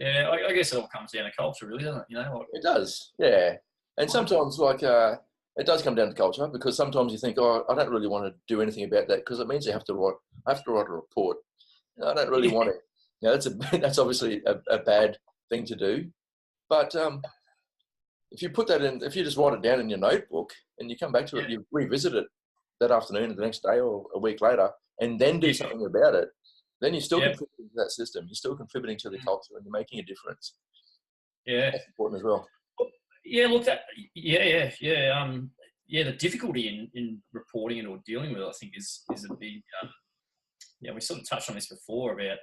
I guess it all comes down to culture, really, doesn't it? You know, it does. Yeah, and sometimes it does come down to culture, because sometimes you think, I don't really want to do anything about that, because it means I have to write a report. I don't really want it. You know, that's obviously a bad thing to do. But if you put that in, if you just write it down in your notebook and you come back to it, you revisit it that afternoon or the next day or a week later, and then do something about it, then you're still contributing to that system. You're still contributing to the culture, and you're making a difference. Yeah, that's important as well. Yeah, look, the difficulty in reporting it or dealing with it, I think, is a big. We sort of touched on this before about.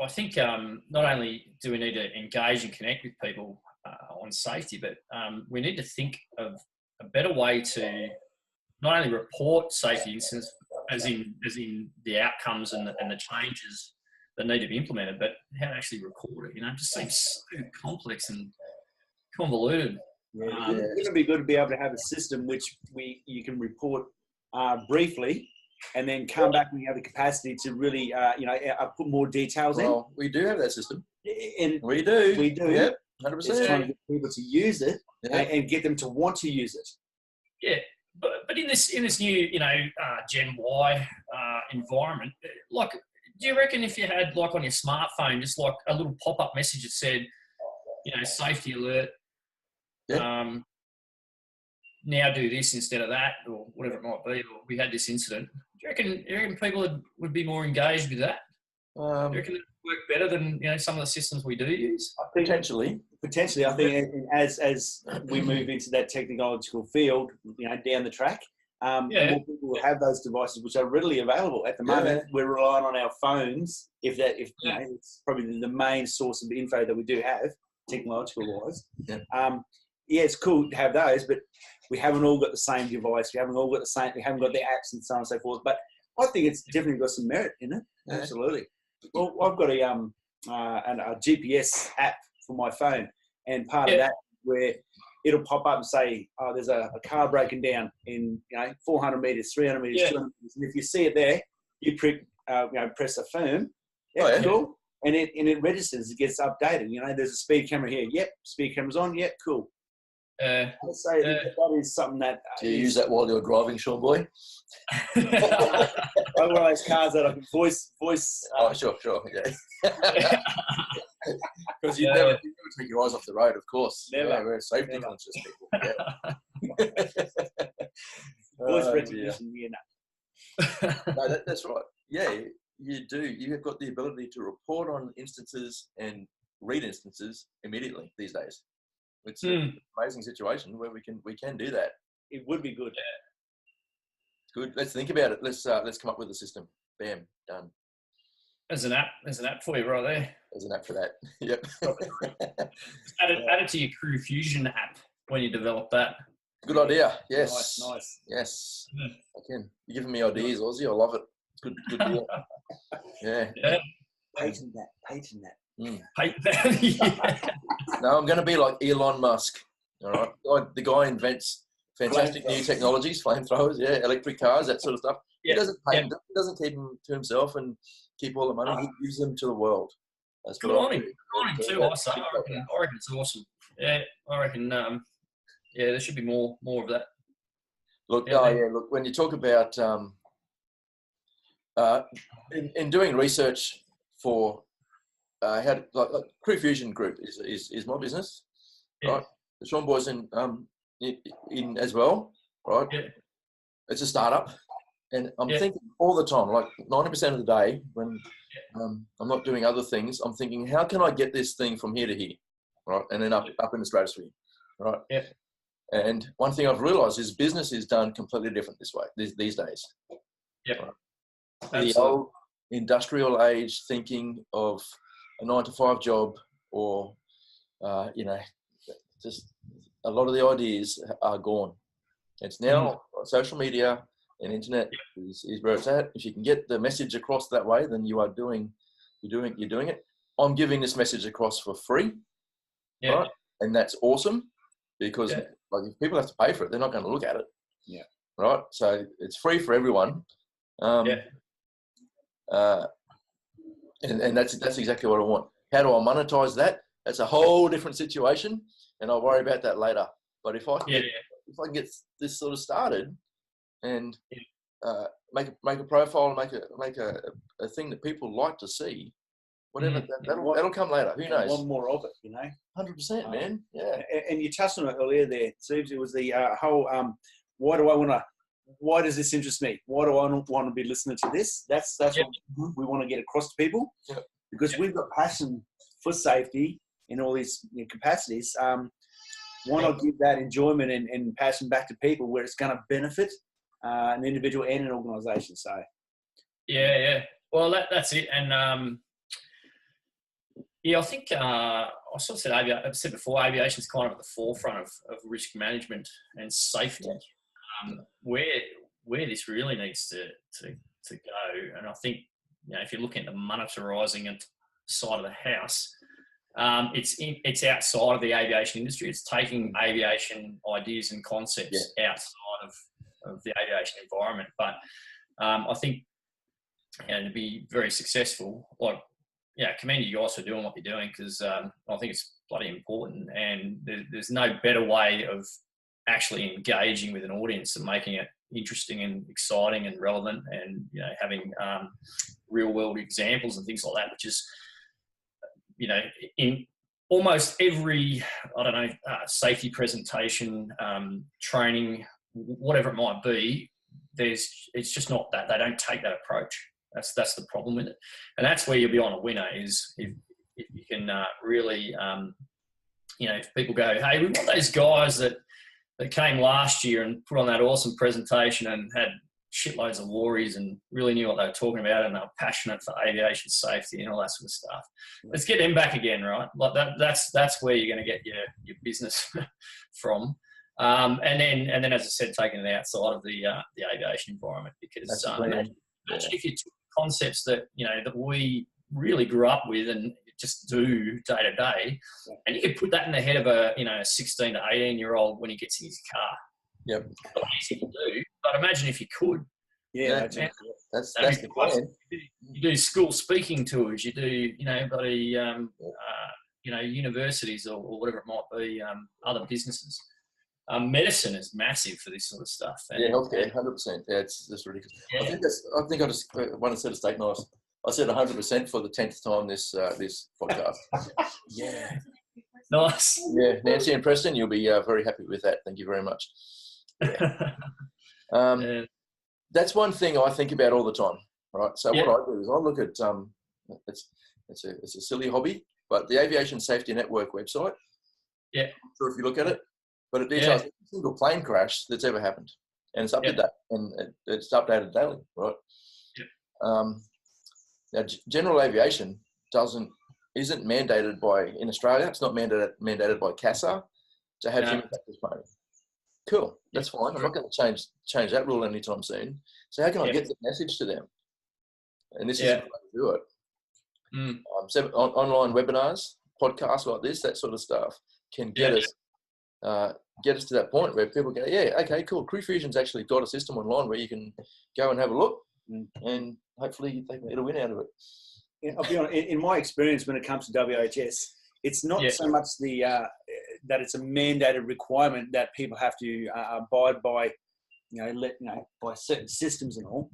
I think not only do we need to engage and connect with people on safety, but we need to think of a better way to not only report safety incidents, as in the outcomes and the changes that need to be implemented, but how to actually record it. You know, it just seems so complex and convoluted. It's going to be good to be able to have a system which you can report briefly, and then come back when you have the capacity to really, put more details in. Well, we do have that system. And we do. Yep, 100%. It's trying to get people to use it and get them to want to use it. Yeah, but in this new, Gen Y environment, like, do you reckon if you had, like, on your smartphone, just like a little pop-up message that said, safety alert, now do this instead of that, or whatever it might be, or we had this incident. Do you reckon people would be more engaged with that? Do you reckon it would work better than some of the systems we do use? Potentially, I think as we move into that technological field, down the track, more people will have those devices which are readily available. At the moment, we're relying on our phones. It's probably the main source of info that we do have, technological wise. It's cool to have those, but we haven't all got the same device. We haven't all got the same. We haven't got the apps and so on and so forth. But I think it's definitely got some merit in it. Absolutely. Well, I've got a GPS app for my phone, and part of that where it'll pop up and say, oh, there's a car broken down in 400 meters, 300 meters, 200 meters. And if you see it there, you press affirm. Yeah, cool. And it registers. It gets updated. There's a speed camera here. Yep, speed camera's on. Yep, cool. I'd say that is something that. Do you use that while you're driving, Shawnboy? One of those cars that I can voice. Oh, sure, yeah. Because you never take your eyes off the road, of course. Never. Yeah, we're safety conscious people. Yeah. Voice recognition, No, that's right. Yeah, you do. You have got the ability to report on instances and read instances immediately these days. It's an amazing situation where we can do that. It would be good. It's good. Let's think about it. Let's come up with a system. Bam, done. There's an app for you right there. There's an app for that. Yep. Add it to your CrewFusion app when you develop that. Good idea. Yes. Nice. Yes. I can. You're giving me ideas, Ozzy. I love it. Good deal. Yeah. Patent that. Patent that. Yeah. No, I'm going to be like Elon Musk. All right. The guy invents fantastic new technologies, flamethrowers, electric cars, that sort of stuff. He doesn't patent them. He doesn't keep them to himself and keep all the money. He gives them to the world. That's good on him. Good on him too. I reckon it's awesome. Yeah, I reckon. There should be more of that. Look, look. When you talk about in doing research for how like CrewFusion Group is my business, right? The Shawnboy's in as well, right? Yeah. It's a startup, and I'm thinking all the time, like 90% of the day when I'm not doing other things, I'm thinking, how can I get this thing from here to here, right? And then up in the stratosphere, right? Yeah. And one thing I've realised is business is done completely different this way these days. Yeah. Right? The old industrial age thinking of a 9-to-5 job, or just a lot of the ideas are gone. It's now social media and internet is where it's at. If you can get the message across that way, then you're doing it. I'm giving this message across for free, right? And that's awesome, because like if people have to pay for it, they're not going to look at it. Yeah. Right. So it's free for everyone. And that's exactly what I want. How do I monetize that? That's a whole different situation, and I'll worry about that later. But if I can get this sort of started and make a profile, and make a thing that people like to see, whatever, that'll come later. Who knows? One more of it, 100%, man. Yeah. And you touched on it earlier there, Steve. It was the whole why does this interest me? Why do I want to be listening to this? That's what we want to get across to people, because we've got passion for safety in all these capacities. Why not give that enjoyment and passion back to people where it's going to benefit an individual and an organisation? So, well, that's it. And I think I sort of I've said before, aviation is kind of at the forefront of risk management and safety. Where this really needs to go, and I think if you're looking at the monetarising side of the house, it's outside of the aviation industry. It's taking aviation ideas and concepts outside of the aviation environment. But I think to be very successful, commend you guys for doing what you're doing, because I think it's bloody important, and there's no better way of actually engaging with an audience and making it interesting and exciting and relevant, and having real world examples and things like that, which is in almost every safety presentation, training, whatever it might be, it's just not that. They don't take that approach. That's the problem with it, and that's where you'll be on a winner, is if you can really if people go, hey, we want those guys that came last year and put on that awesome presentation and had shitloads of lorries and really knew what they were talking about, and they were passionate for aviation safety and all that sort of stuff. Let's get them back again, right? Like that's where you're going to get your business from. And then, as I said, taking it outside of the aviation environment, because imagine if you took concepts that that we really grew up with, and just do day to day, and you can put that in the head of a 16 to 18-year-old when he gets in his car. Yep. Not easy to do, but imagine if you could. Yeah, that's the plan. You do school speaking tours. You do universities or whatever it might be. Other businesses. Medicine is massive for this sort of stuff. And, healthcare, 100%. Yeah, that's ridiculous. Yeah. I think I just want to set a stake nice. I said 100% for the 10th time this podcast. Yeah. Nice. Yeah, Nancy and Preston, you'll be very happy with that. Thank you very much. Yeah. That's one thing I think about all the time. Right. So what I do is I look at it's a silly hobby, but the Aviation Safety Network website. Yeah. I'm sure if you look at it, but it details every single plane crash that's ever happened, and it's up to date, and it's updated daily, right? Yeah. Now, general aviation isn't mandated in Australia. It's not mandated by CASA to have human factors planning. Cool, that's fine. I'm not going to change that rule anytime soon. So how can I get the message to them? And this is a way to do it. Online webinars, podcasts like this, that sort of stuff can get us to that point where people go, yeah, okay, cool. CrewFusion's actually got a system online where you can go and have a look, and hopefully they can get a win out of it. Yeah, I'll be honest, in my experience when it comes to WHS, it's not so much that it's a mandated requirement that people have to abide by, by certain systems and all.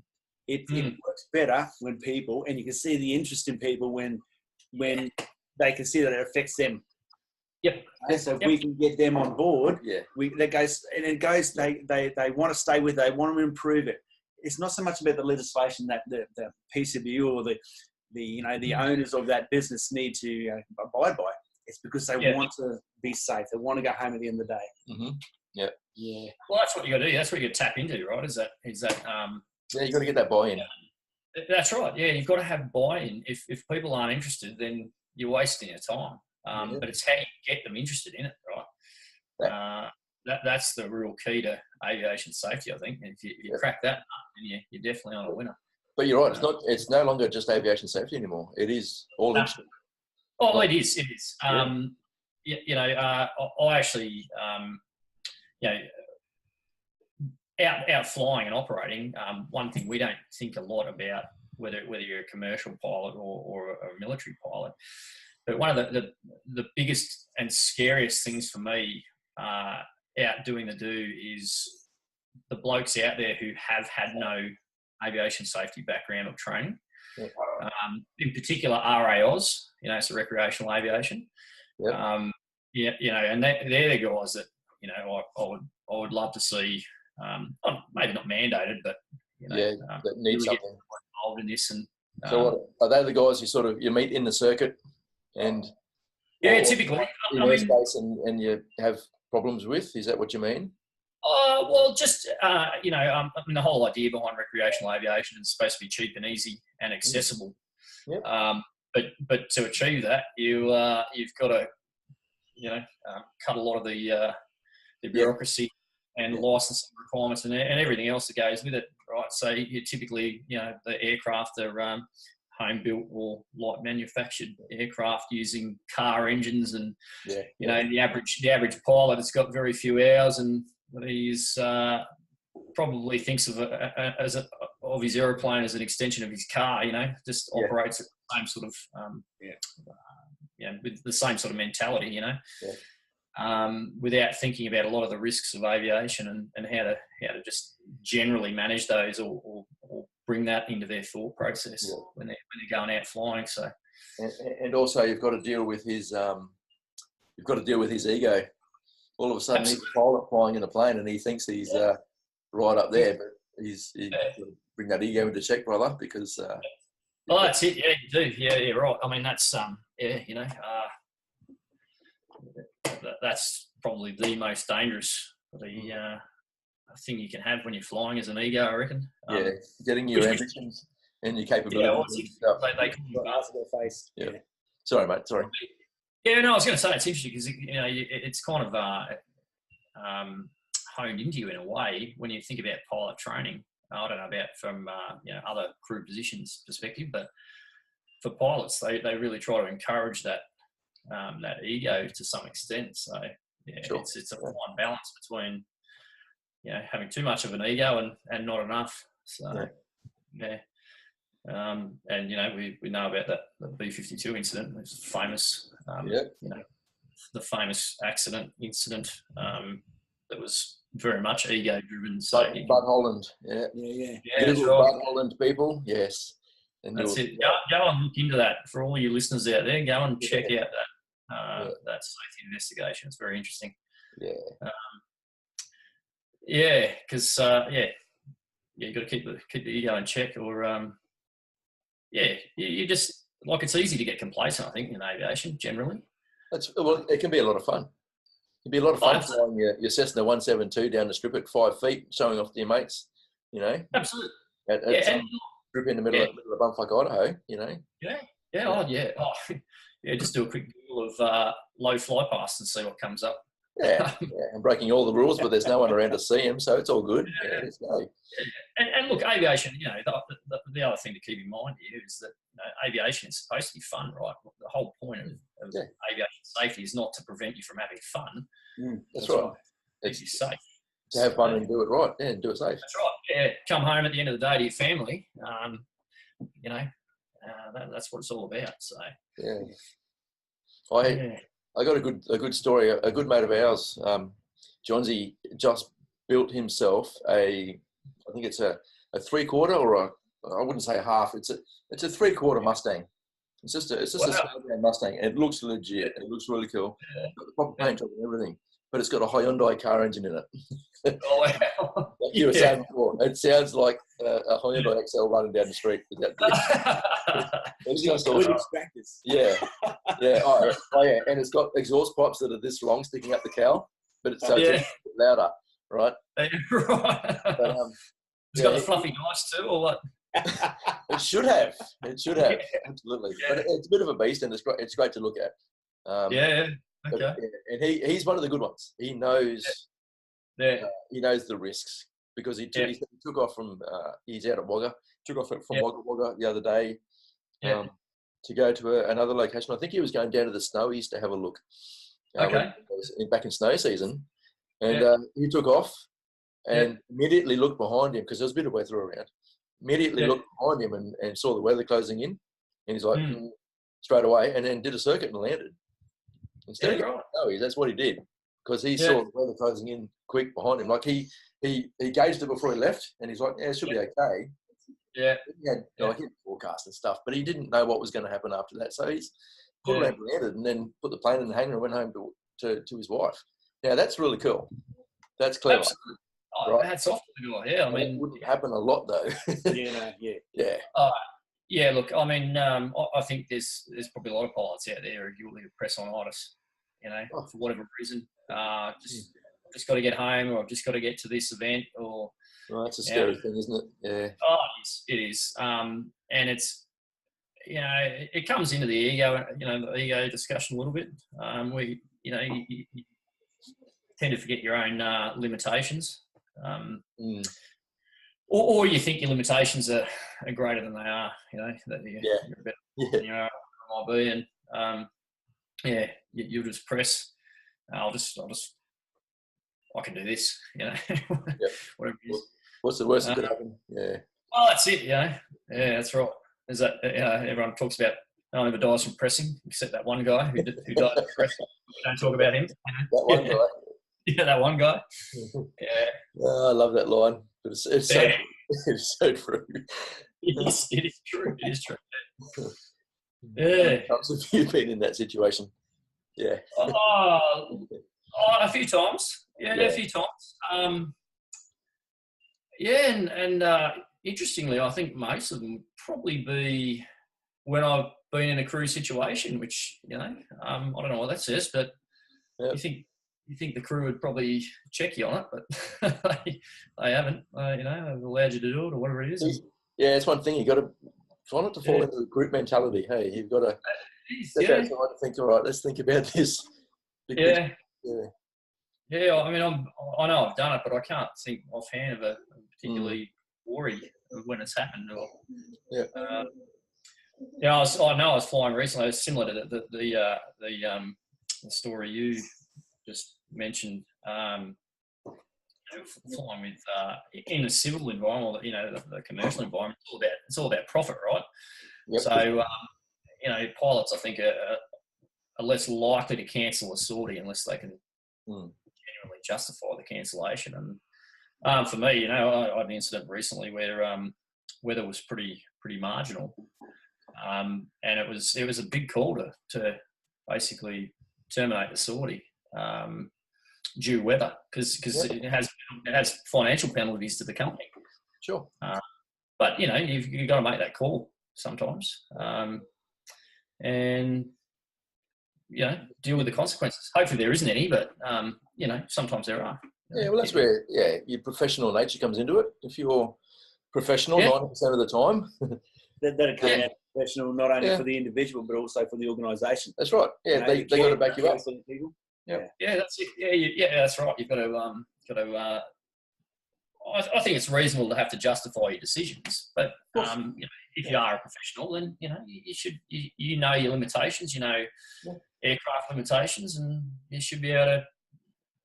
It works better when people, and you can see the interest in people when they can see that it affects them. Yep. So if we can get them on board, they want to stay with it, they want to improve it. It's not so much about the legislation that the PCBU or the owners of that business need to abide by. It's because they want to be safe. They want to go home at the end of the day. Mm-hmm. Yeah. Yeah. Well, that's what you got to do. That's what you got to tap into, right? Is that yeah, you got to get that buy-in. That's right. Yeah, you've got to have buy-in. If people aren't interested, then you're wasting your time. But it's how you get them interested in it, right? That's the real key to aviation safety, I think. And if you crack that, then you're definitely on a winner. But you're right. It's no longer just aviation safety anymore. It is all industry. Oh, it is. It is. I actually, out flying and operating. One thing we don't think a lot about whether you're a commercial pilot or a military pilot. But one of the biggest and scariest things for me out doing the do is the blokes out there who have had no aviation safety background or training. Yeah. In particular, RAOs, so recreational aviation. Yep. And they're the guys that I would love to see. Maybe not mandated, but that need really something involved in this. And so, are they the guys you meet in the circuit and typically in airspace and you have problems with? Is that what you mean? Well, just the whole idea behind recreational aviation is supposed to be cheap and easy and accessible. Yep. But to achieve that, you've got to cut a lot of the bureaucracy and licensing requirements and everything else that goes with it, right? So you typically, the aircraft are home built or light manufactured aircraft using car engines, and the average pilot has got very few hours, and he's probably thinks of his aeroplane as an extension of his car. Just operates at the same sort of with the same sort of mentality. Without thinking about a lot of the risks of aviation and how to just generally manage those or bring that into their thought process when they're going out flying. So, and also you've got to deal with his ego. All of a sudden, he's a pilot flying in a plane, and he thinks he's right up there, but he's bring that ego into check, brother, because. Well, that's it. Yeah, you do. Yeah, right. I mean, that's that's probably the most dangerous thing you can have when you're flying is an ego, I reckon. Getting your ambitions and your capabilities. They come to their face. Yeah. Sorry, mate. Sorry. Yeah, no, I was going to say it's interesting because it's kind of honed into you in a way when you think about pilot training. I don't know about from other crew positions perspective, but for pilots, they really try to encourage that ego to some extent. So yeah, Sure. it's a fine balance between, you know, having too much of an ego and not enough. So yeah. And you know, we know about the B-52 incident. It's famous. You know, the famous incident that was very much ego driven. So Bud Holland, yeah, Google right. Bud Holland, people, yes. And that's it. Go and look into that for all you listeners out there. Go and check out that safety investigation. It's very interesting. Because you got to keep the ego in check, or you just, like, it's easy to get complacent, I think, in aviation generally. Well, it can be a lot of fun. It'd be a lot of fun flying your Cessna 172 down the strip at 5 feet, showing off to your mates, you know. Absolutely. At some strip in the middle of bumfuck Idaho, you know. Just do a quick Google of low fly past and see what comes up. And breaking all the rules, but there's no one around to see him, so it's all good. Let's go. And look, aviation, you know, the other thing to keep in mind here is that, you know, aviation is supposed to be fun, right? The whole point of aviation safety is not to prevent you from having fun. That's right. It's you safe. To have fun and do it right, and do it safe. That's right. Yeah, come home at the end of the day to your family. You know, that's what it's all about. So I got a good story. A good mate of ours, Johnsy, just built himself I think it's a 3/4 or I wouldn't say half. It's a 3/4 Mustang. It's just a small Mustang. It looks legit. It looks really cool. Got the proper paint job and everything, but it's got a Hyundai car engine in it. Oh wow! Like you were saying before, it sounds like a Hyundai XL running down the street. It's just awesome. Yeah. Oh yeah, and it's got exhaust pipes that are this long sticking up the cowl, but it's it's louder, right? Right. But, it's got the fluffy nice too, or what? It should have, absolutely. But it's a bit of a beast, and it's great to look at. Okay. And he's one of the good ones. He knows. He knows the risks because he took off from. He's out at Wagga. Took off from Wagga Wagga the other day. To go to another location. I think he was going down to the Snowies to have a look. Back in snow season, and he took off and immediately looked behind him because there was a bit of weather around. Immediately looked behind him and saw the weather closing in, and he's like straight away, and then did a circuit and landed. Instead of going Snowies, that's what he did because he saw the weather closing in quick behind him. Like he gauged it before he left, and he's like, it should be okay. Yeah. He had forecast and stuff, but he didn't know what was going to happen after that. So he's put around, landed, and then put the plane in the hangar and went home to his wife. Now that's really cool. That's clever. Absolutely. Oh, right? Hats off to the guy. Yeah, I mean, it wouldn't happen a lot though. Look, I mean, I think there's probably a lot of pilots out there who will press on itis, you know, for whatever reason. Just got to get home, or I've just got to get to this event, or. Well, that's a scary thing, isn't it? Yeah. Oh, it is. And it's, you know, it comes into the ego, you know, the ego discussion a little bit. You know, you tend to forget your own limitations. Or you think your limitations are greater than they are, you know, that you're better than you are, might be. And, you'll just press, I can do this, you know, whatever it is. What's the worst that could happen? Yeah. Well, that's it, you know. Yeah, that's right. There's that, everyone talks about no one ever dies from pressing, except that one guy who died from pressing. Don't talk about him. That one guy. Yeah, that one guy. Yeah. Oh, I love that line. But it's so true. It is true. It is true. Yeah. How many times have you been in that situation? Yeah. A few times. Yeah, a few times. And interestingly, I think most of them would probably be when I've been in a crew situation, which, you know, I don't know what that says, but you think the crew would probably check you on it, but they haven't. You know, they've allowed you to do it or whatever it is. Yeah, it's one thing. You've got to try not to fall into the group mentality. Hey, you've got to step outside and think, all right, let's think about this. Because, Yeah, I mean, I know I've done it, but I can't think offhand of a particularly worry of when it's happened. Yeah, I know I was flying recently. It was similar to the story you just mentioned. Flying with in a civil environment, the commercial environment, it's all about profit, right? Yep. So pilots, I think, are less likely to cancel a sortie unless they can genuinely justify the cancellation. And for me, I had an incident recently where weather was pretty marginal, and it was a big call to basically terminate the sortie due weather, because it has financial penalties to the company. Sure. But you've got to make that call sometimes, and deal with the consequences. Hopefully there isn't any, but sometimes there are. Yeah, well, that's where your professional nature comes into it. If you're professional 90% of the time, that come out professional not only for the individual but also for the organisation. That's right. Yeah, they got to back you up. Yeah, that's it. Yeah, that's right. You've got to. I think it's reasonable to have to justify your decisions, but if you are a professional, then you should know your limitations. Aircraft limitations, and you should be able to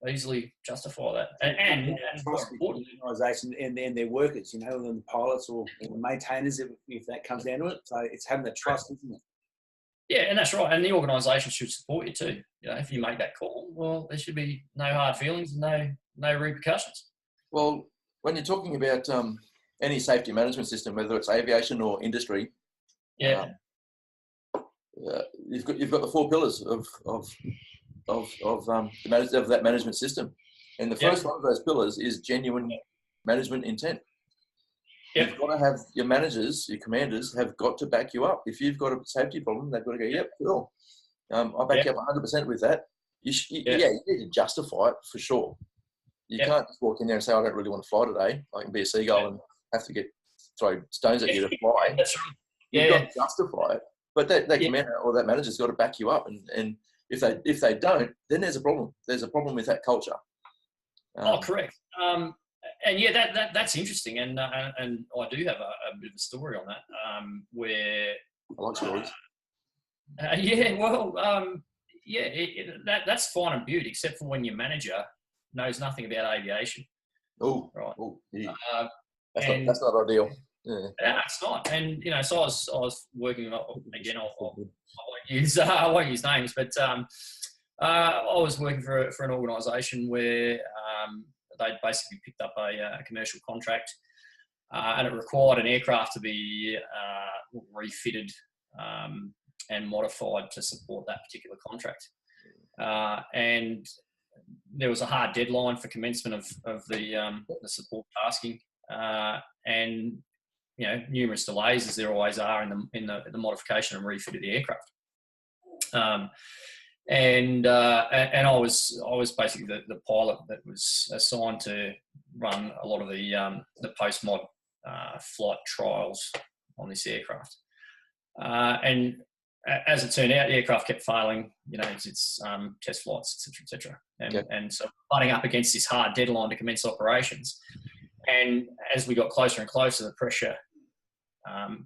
easily justify that. And more importantly, the organisation and their workers, and the pilots or the maintainers, if that comes down to it. So it's having that trust, isn't it? Yeah, and that's right. And the organisation should support you too. If you make that call, well, there should be no hard feelings and no repercussions. Well, when you're talking about any safety management system, whether it's aviation or industry, you've got the 4 pillars of that management system, and the first one of those pillars is genuine management intent. You've got to have your managers, your commanders, have got to back you up. If you've got a safety problem, they've got to go, "Yep, cool. I'll back you up 100% with that." You need to justify it for sure. You can't just walk in there and say, "I don't really want to fly today. I can be a seagull and have to throw stones at you to fly." That's right. You've got to justify it. But that commander or that manager's got to back you up. And if they don't, then there's a problem. There's a problem with that culture. Correct. And that's interesting. And I do have a bit of a story on that where. I like stories. That's fine and beauty, except for when your manager knows nothing about aviation. Oh, right. Oh, yeah. That's not ideal. Yeah, it's not. And so I was working again. I won't use names, but I was working for an organisation where they'd basically picked up a commercial contract, and it required an aircraft to be refitted and modified to support that particular contract. And there was a hard deadline for commencement of the support tasking, and numerous delays, as there always are in the modification and refit of the aircraft. And I was basically the pilot that was assigned to run a lot of the post-mod flight trials on this aircraft. And as it turned out, the aircraft kept failing, its test flights, etc. And so butting up against this hard deadline to commence operations. And as we got closer and closer, the pressure,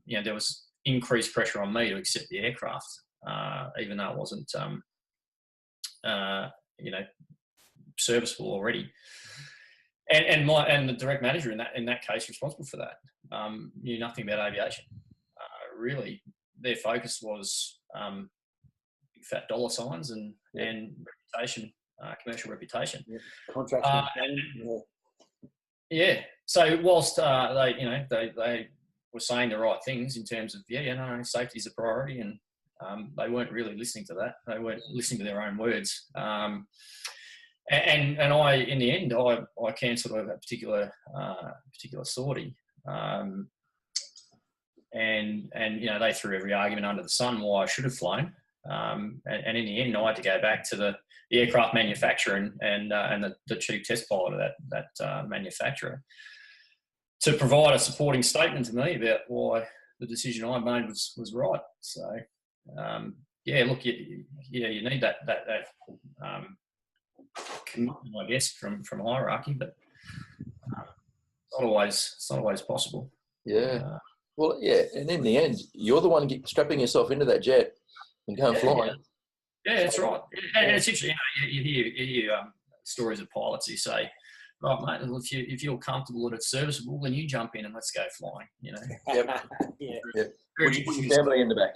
there was increased pressure on me to accept the aircraft, even though it wasn't, serviceable already. And the direct manager in that case responsible for that knew nothing about aviation. Really, their focus was big fat dollar signs and reputation, commercial reputation. Contracts. So whilst they were saying the right things in terms of safety is a priority, and they weren't really listening to that. They weren't listening to their own words. And I, in the end, I cancelled a particular sortie. And they threw every argument under the sun why I should have flown. And in the end, I had to go back to the aircraft manufacturer and the chief test pilot of that manufacturer to provide a supporting statement to me about why the decision I made was right. So, look, you need that commitment, I guess, from hierarchy, but it's not always possible. Yeah. Well, yeah, and in the end, you're the one strapping yourself into that jet and going flying. Yeah, that's right. And it's interesting, you hear stories of pilots who say, right, mate, well, if you're comfortable and it's serviceable, then you jump in and let's go flying, Yep. Would you put your family in the back?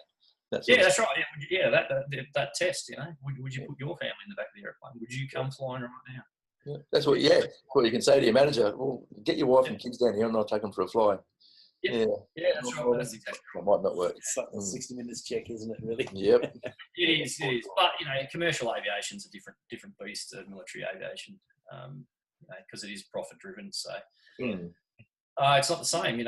That's right. Yeah, that test, would you put your family in the back of the airplane? Would you come flying right now? Yeah, that's what you can say to your manager. Well, get your wife and kids down here and I'll take them for a fly. Yeah, that's right. That's exactly right. It might not work. It's like a 60 minutes check, isn't it, really? Yep. It is. But, commercial aviation's a different beast to military aviation, because it is profit driven. So it's not the same, you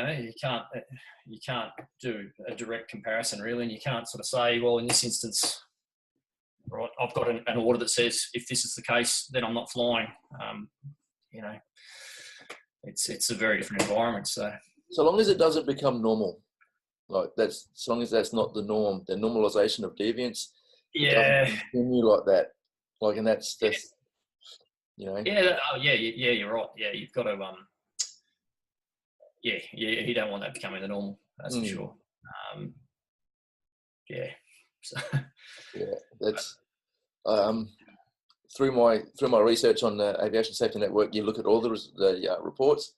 can't do a direct comparison really, and you can't sort of say, well, in this instance, right, I've got an order that says if this is the case, then I'm not flying. It's a very different environment. So long as it doesn't become normal, as long as that's not the norm, the normalization of deviance. Yeah. Continue like that, and that's Yeah. Yeah. Oh, yeah. You're right. Yeah, you've got to. You don't want that becoming the normal. That's for sure. Yeah. So. Yeah, that's through my research on the Aviation Safety Network. You look at all the reports,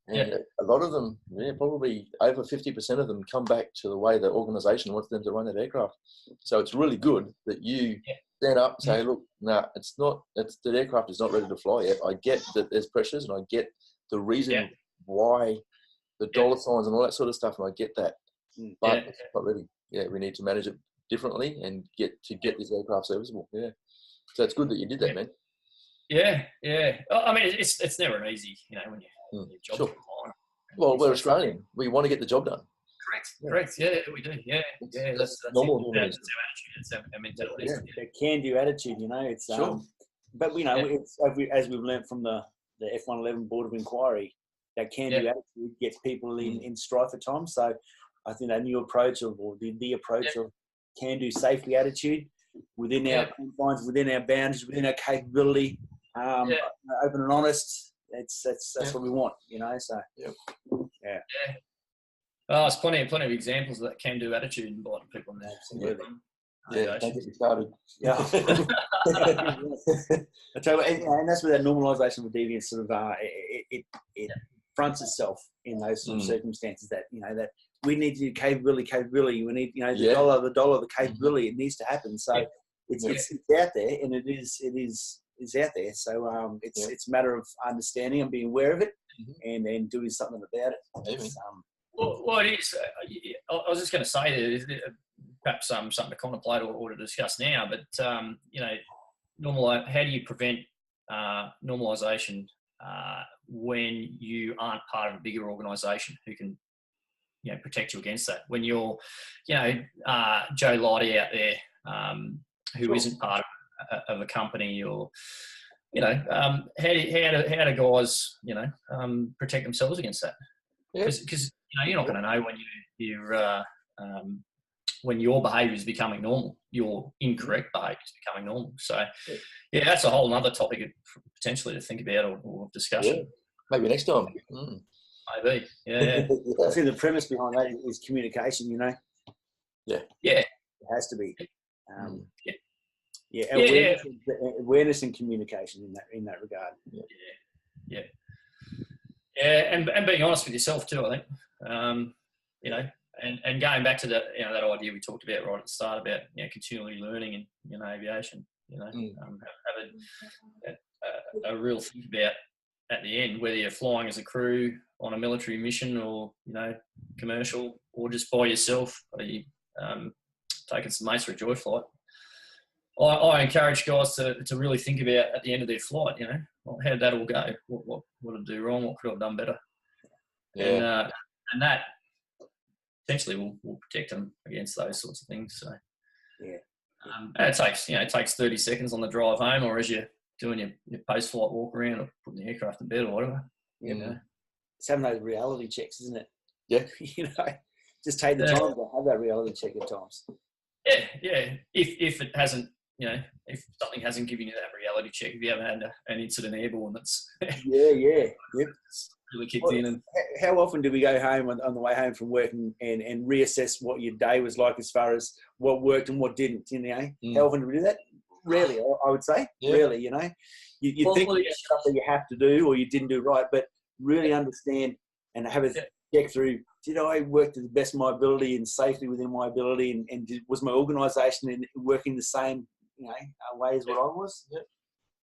and a lot of them, probably over 50% of them come back to the way the organisation wants them to run that aircraft. So it's really good that you stand up and say, look, it's not. The aircraft is not ready to fly yet. I get that there's pressures, and I get the reason why, the dollar signs and all that sort of stuff, and I get that. But it's not ready. Yeah, we need to manage it differently and get this aircraft serviceable. Yeah. So it's good that you did that, man. Yeah. I mean, it's never an easy, when your job's on. Well, we're Australian. We want to get the job done. Correct. Yeah, we do. Yeah. That's normal. That's our attitude. That's our mentality. Yeah, the can-do attitude. It's but it's as we've learned from the F111 Board of Inquiry, that can-do attitude gets people in strife at times. So I think that new approach or the approach of can-do safety attitude within our confines, within our boundaries, within our capability, open and honest. That's what we want, So yeah. Oh, there's plenty of examples of that can-do attitude inviting people in there. Absolutely. Yeah, don't get me started. Yeah. I tell you, and that's where that normalisation of deviance sort of it fronts itself in those sort of circumstances that that we need to do capability. We need the dollar, the capability. It needs to happen. So it's out there, and it is out there. So it's a matter of understanding and being aware of it, and then doing something about it. Well, it is. I was just going to say that perhaps something to contemplate or to discuss now. But how do you prevent normalisation when you aren't part of a bigger organisation who can protect you against that? When you're Joe Lighty out there who isn't part of a company, or how do guys protect themselves against that? Because you're not going to know when your behaviour is becoming normal, your incorrect behaviour is becoming normal. So that's a whole other topic potentially to think about or discussion. Maybe next time. Maybe. Yeah. I think the premise behind that is communication. Yeah. It has to be. Awareness and communication in that regard. Yeah, and being honest with yourself too, I think. And going back to that idea we talked about right at the start about continually learning in aviation. Have a real think about at the end whether you're flying as a crew on a military mission or commercial, or just by yourself. Are you taking some mates for a joy flight? I encourage guys to really think about at the end of their flight, how did that all go? What did I do wrong? What could I have done better? Yeah. And that potentially will protect them against those sorts of things. So and it takes 30 seconds on the drive home, or as you're doing your post-flight walk around, or putting the aircraft in bed or whatever. It's having those reality checks, isn't it? Yeah. Just take the time to have that reality check at times. Yeah. If it hasn't, if something hasn't given you that reality check, if you haven't had an incident airborne that's really kicked in. And how often do we go home on the way home from work and reassess what your day was like as far as what worked and what didn't? You know, how often do we do that? Rarely, I would say. Rarely, you know. You think about stuff that you have to do or you didn't do right, but really understand and have a check through, did I work to the best of my ability and safely within my ability, and was my organisation working the same, you know, way as what I was?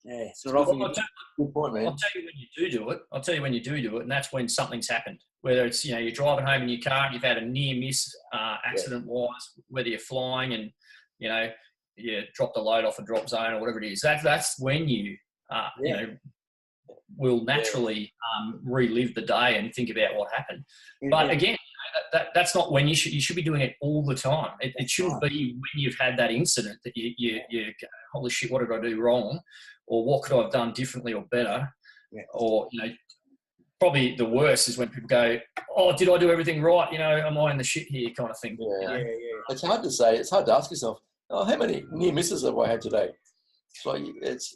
Yeah, it's not often. Good point, man. I'll tell you when you do it. I'll tell you when you do it, and that's when something's happened. Whether it's, you know, you're driving home in your car and you've had a near miss accident-wise, whether you're flying and, you know, you dropped a load off a drop zone or whatever it is. That's when you, you know, will naturally relive the day and think about what happened. But again, that's not when you should be doing it all the time. It shouldn't be when you've had that incident that you go, holy shit, what did I do wrong? Or what could I have done differently or better? Or, you know, probably the worst is when people go, oh, did I do everything right? You know, am I in the shit here kind of thing? You know? It's hard to say. It's hard to ask yourself, oh, how many near misses have I had today? It's like,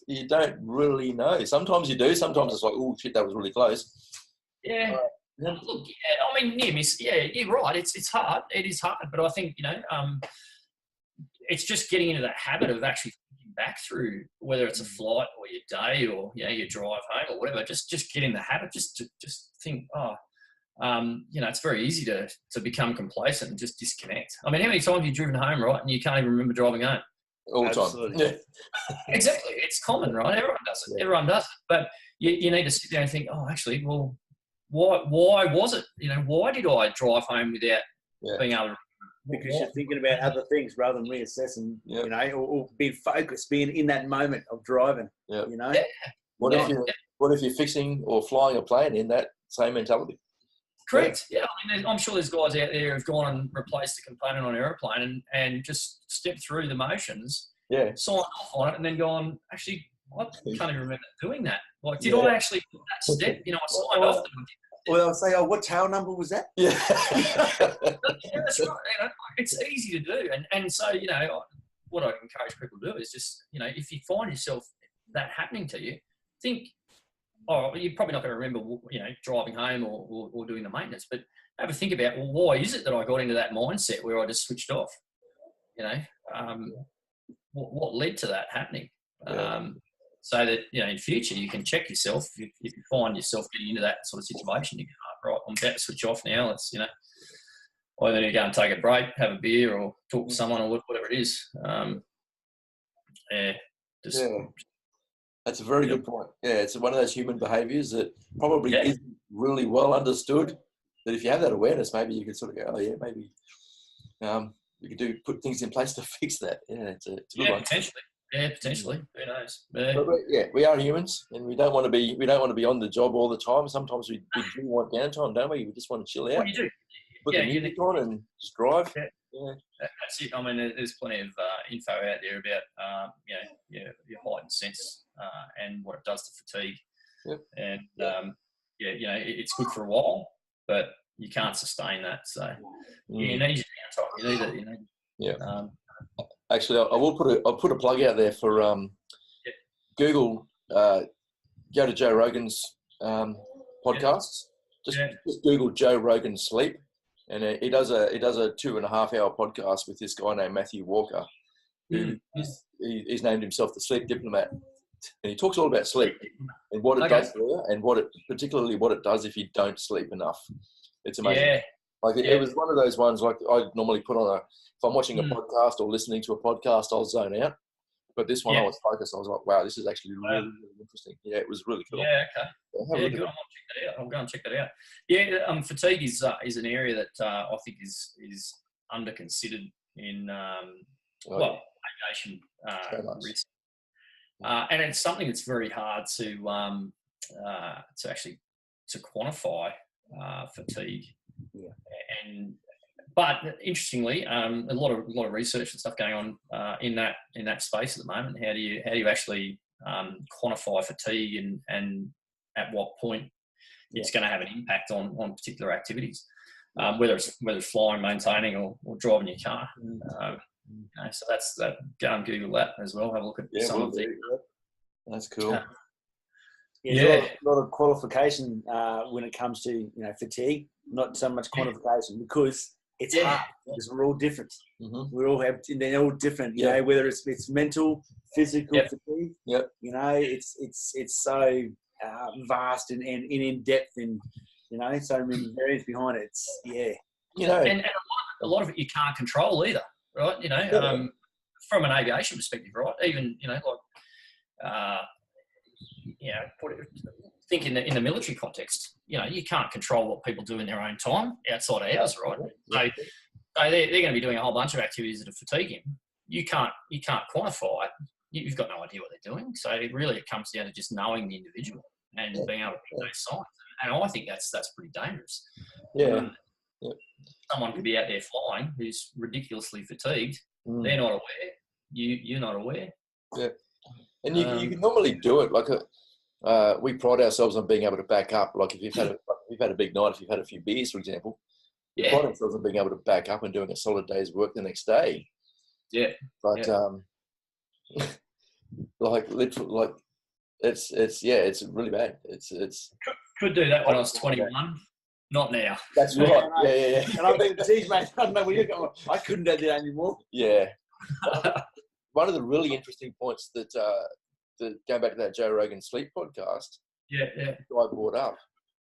you don't really know. Sometimes you do. Sometimes it's like, oh, shit, that was really close. Yeah. Look, I mean, near miss, you're right. It's hard. It is hard. But I think, you know, it's just getting into that habit of actually thinking back through whether it's a flight or your day or, you know, your drive home or whatever. Just get in the habit. Just think, you know, it's very easy to become complacent and just disconnect. I mean, how many times have you driven home, right, and you can't even remember driving home? All the time. Yeah. Exactly. It's common, right? Everyone does it. Everyone does it. But you need to sit there and think, oh, actually, well, why was it? You know, why did I drive home without being able to? Because you're thinking about other things rather than reassessing, you know, or being focused, being in that moment of driving, you know. What if you're fixing or flying a plane in that same mentality? Correct. Yeah, I mean, I'm sure there's guys out there who've gone and replaced a component on an aeroplane and just stepped through the motions, signed off on it, and then gone, actually, I can't even remember doing that. Like, did I actually put that step? You know, I signed off. Well, I'll say, oh, what tail number was that? Yeah, that's right. You know, it's easy to do. And so, you know, what I encourage people to do is just, you know, if you find yourself that happening to you, think, oh, you're probably not going to remember, you know, driving home or doing the maintenance, but have a think about, well, why is it that I got into that mindset where I just switched off? You know, what led to that happening? So that, you know, in future you can check yourself. If you find yourself getting into that sort of situation, you go, right, I'm about to switch off now. Let's, you know, either need to go and take a break, have a beer, or talk to someone, or whatever it is. That's a very good point. Yeah, it's one of those human behaviours that probably isn't really well understood. That if you have that awareness, maybe you could sort of go, oh yeah, maybe you could put things in place to fix that. Yeah, it's a good one. Potentially. Yeah, potentially. Who knows? But we are humans, and we don't want to be on the job all the time. Sometimes we do want downtime, don't we? We just want to chill out. Well, you do. Put the music on and just drive. Yeah. That's it. I mean, there's plenty of info out there about your heightened sense and what it does to fatigue. Yep. And you know, it's good for a while, but you can't sustain that. So you need your downtime. You need it. Actually, I'll put a plug out there for Google. Go to Joe Rogan's podcasts. Just Google Joe Rogan sleep, and he does a 2.5 hour podcast with this guy named Matthew Walker, who he's named himself the sleep diplomat, and he talks all about sleep and what it does there, and particularly what it does if you don't sleep enough. It's amazing. Yeah. Like it was one of those ones. Like I normally put on if I'm watching a podcast or listening to a podcast, I'll zone out. But this one, I was focused. I was like, wow, this is actually really, really interesting. Yeah, it was really cool. Yeah, okay. Good. I'll go and check that out. Yeah, fatigue is an area that I think is under considered in aviation risk, and it's something that's very hard to actually quantify fatigue. But interestingly, a lot of research and stuff going on in that space at the moment. How do you actually quantify fatigue and at what point it's going to have an impact on particular activities, whether it's flying, maintaining, or driving your car. So that's that. Go and Google that as well. Have a look at some of the. That's cool. There's a lot of qualification when it comes to fatigue, not so much quantification, because it's hard because we're all different. Mm-hmm. They're all different. You know, whether it's mental, physical fatigue. Yep. You know, it's so vast and in depth, and so many variants behind it. And a lot of it you can't control either, right? From an aviation perspective, right? Even think in the military context, you can't control what people do in their own time outside of ours, right? So they're going to be doing a whole bunch of activities that are fatiguing. You can't quantify it. You've got no idea what they're doing. So it comes down to just knowing the individual and being able to pick those signs. And I think that's pretty dangerous. Yeah. Someone could be out there flying who's ridiculously fatigued. They're not aware. You're not aware. Yeah. And you can normally do it. Like we pride ourselves on being able to back up. Like if you've had a big night, if you've had a few beers, for example, we pride ourselves on being able to back up and doing a solid day's work the next day. Yeah. But it's really bad. It's could do that when I was 21. Not now. That's right. Yeah. And I've been, geez, mate, I don't know where you're going. I couldn't do that anymore. Yeah. One of the really interesting points that going back to that Joe Rogan sleep podcast, I brought up,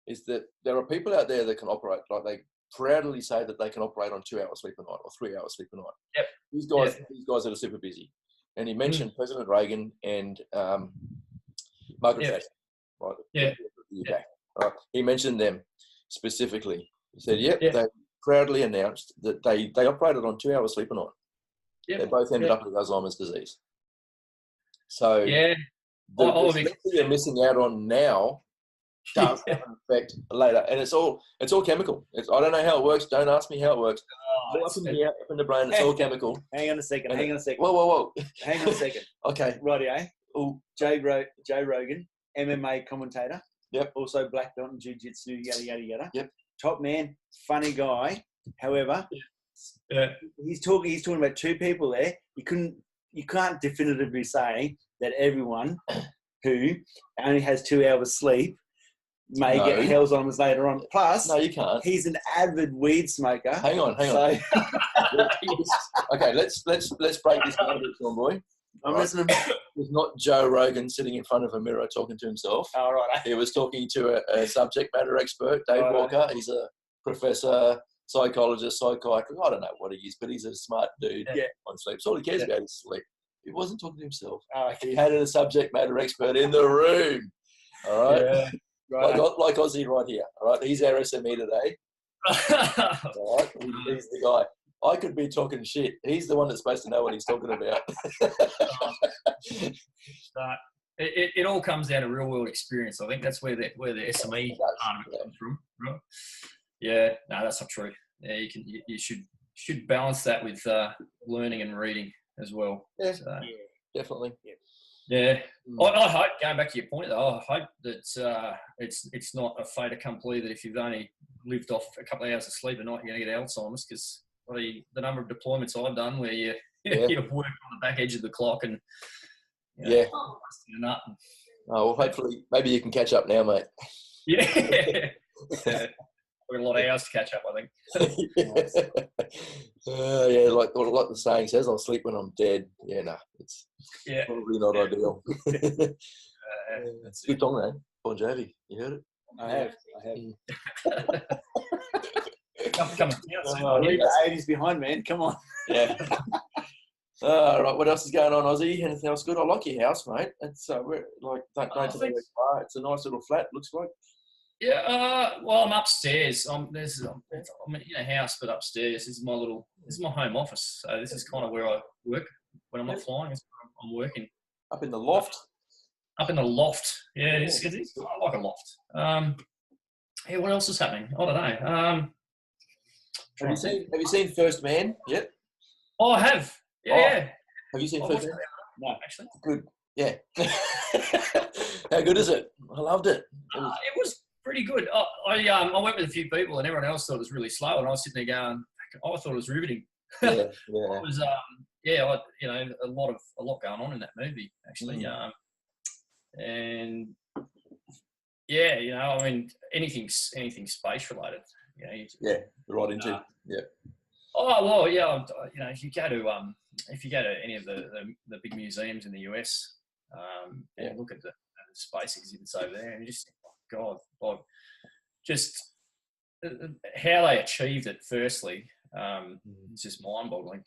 is that there are people out there that can operate, like they proudly say that they can operate on 2 hours sleep a night or 3 hours sleep a night. Yep. These guys that are super busy. And he mentioned President Reagan and Margaret Thatcher, right? Yeah. Right. He mentioned them specifically. He said, they proudly announced that they operated on 2 hours sleep a night. Yep. They both ended up with Alzheimer's disease. So the sleep that you're missing out on now does have an effect later, and it's all chemical. I don't know how it works. Don't ask me how it works. Up in the brain, it's all chemical. Hang on a second. Whoa. Hang on a second. Okay. Righty, Joe Rogan, MMA commentator. Yep. Also black belt in jiu-jitsu, yada. Yep. Top man, funny guy. However, he's talking about two people there. You can't definitively say that everyone who only has 2 hours sleep may get Alzheimer's later on. Plus, no, you can't. He's an avid weed smoker. Hang on. Okay, let's break this down a bit, Shawnboy. I'm listening. It's not Joe Rogan sitting in front of a mirror talking to himself. Oh, right. He was talking to a subject matter expert, Dave Walker. He's a professor, psychologist, psychiatrist. I don't know what he is, but he's a smart dude on sleep. So all he cares about is sleep. He wasn't talking to himself. He had a subject matter expert in the room. All right? Yeah. Right. Like Ozzy right here. All right? He's our SME today. All right? He's the guy. I could be talking shit. He's the one that's supposed to know what he's talking about. It all comes down to real world experience. I think that's where the SME part of it comes from. Right? Yeah, no, that's not true. Yeah, you should balance that with learning and reading as well. Yeah, definitely. Yeah. I hope, going back to your point though, I hope that it's not a fait accompli that if you've only lived off a couple of hours of sleep a night, you're going to get Alzheimer's, because the number of deployments I've done where you work on the back edge of the clock and Oh, well, hopefully, maybe you can catch up now, mate. Yeah. We've got a lot of hours to catch up, I think. Like the saying says, I'll sleep when I'm dead. Yeah, no, it's probably not ideal. It's a good song, man. Bon Jovi. You heard it? I have. Leave the 80s behind, man. Come on. Yeah. Right. What else is going on, Ozzy? Anything else good? I like your house, mate. It's don't tell me far. It's a nice little flat. Looks like. Yeah. Well, I'm upstairs. I'm in a house, but upstairs. This is my home office. So this is kind of where I work when I'm not flying. I'm working up in the loft. Up in the loft. Yeah, it's I like a loft. What else is happening? I don't know. Have you seen First Man yet? Oh, I have. Yeah. Have you seen First Man? No, actually. Good. Yeah. How good is it? I loved it. It was pretty good. I went with a few people, and everyone else thought it was really slow, and I was sitting there going, I thought it was riveting. It was a lot going on in that movie actually, and Yeah, you know, I mean, anything space related. You know, Yeah, right into yeah. Oh well, yeah. You know, if you go to any of the big museums in the US, and look at the space exhibits over there, and you just think, oh, God, like, just how they achieved it. Firstly, it's just mind-boggling.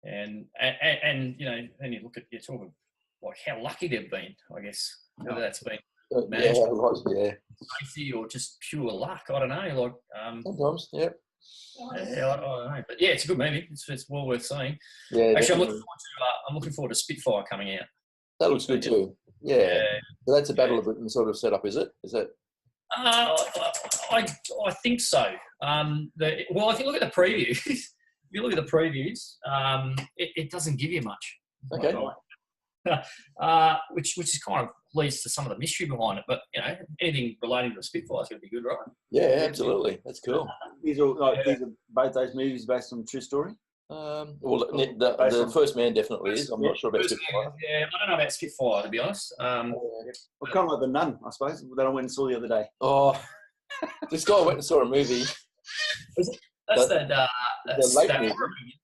And you know, then you talk about like how lucky they've been. I guess whether that's been management, safety, or just pure luck. I don't know. Like sometimes, yeah. Yeah, I don't know, but yeah, it's a good movie. It's well worth seeing. Yeah, actually, I'm looking forward to Spitfire coming out. That looks good too. Yeah. So that's a Battle of Britain sort of setup, is it? Is that? I think so. Well, if you look at the previews, it doesn't give you much. Okay. Which is kind of leads to some of the mystery behind it. But you know, anything relating to a Spitfire is going to be good, right? Yeah, absolutely. That's cool. These are both those movies based on a true story. Well, the First Man definitely is. I'm not sure about Spitfire. Yeah, I don't know about Spitfire, to be honest. Well, kind of like The Nun, I suppose, that I went and saw the other day. Oh, this guy went and saw a movie. That's the late movie. Horror movie.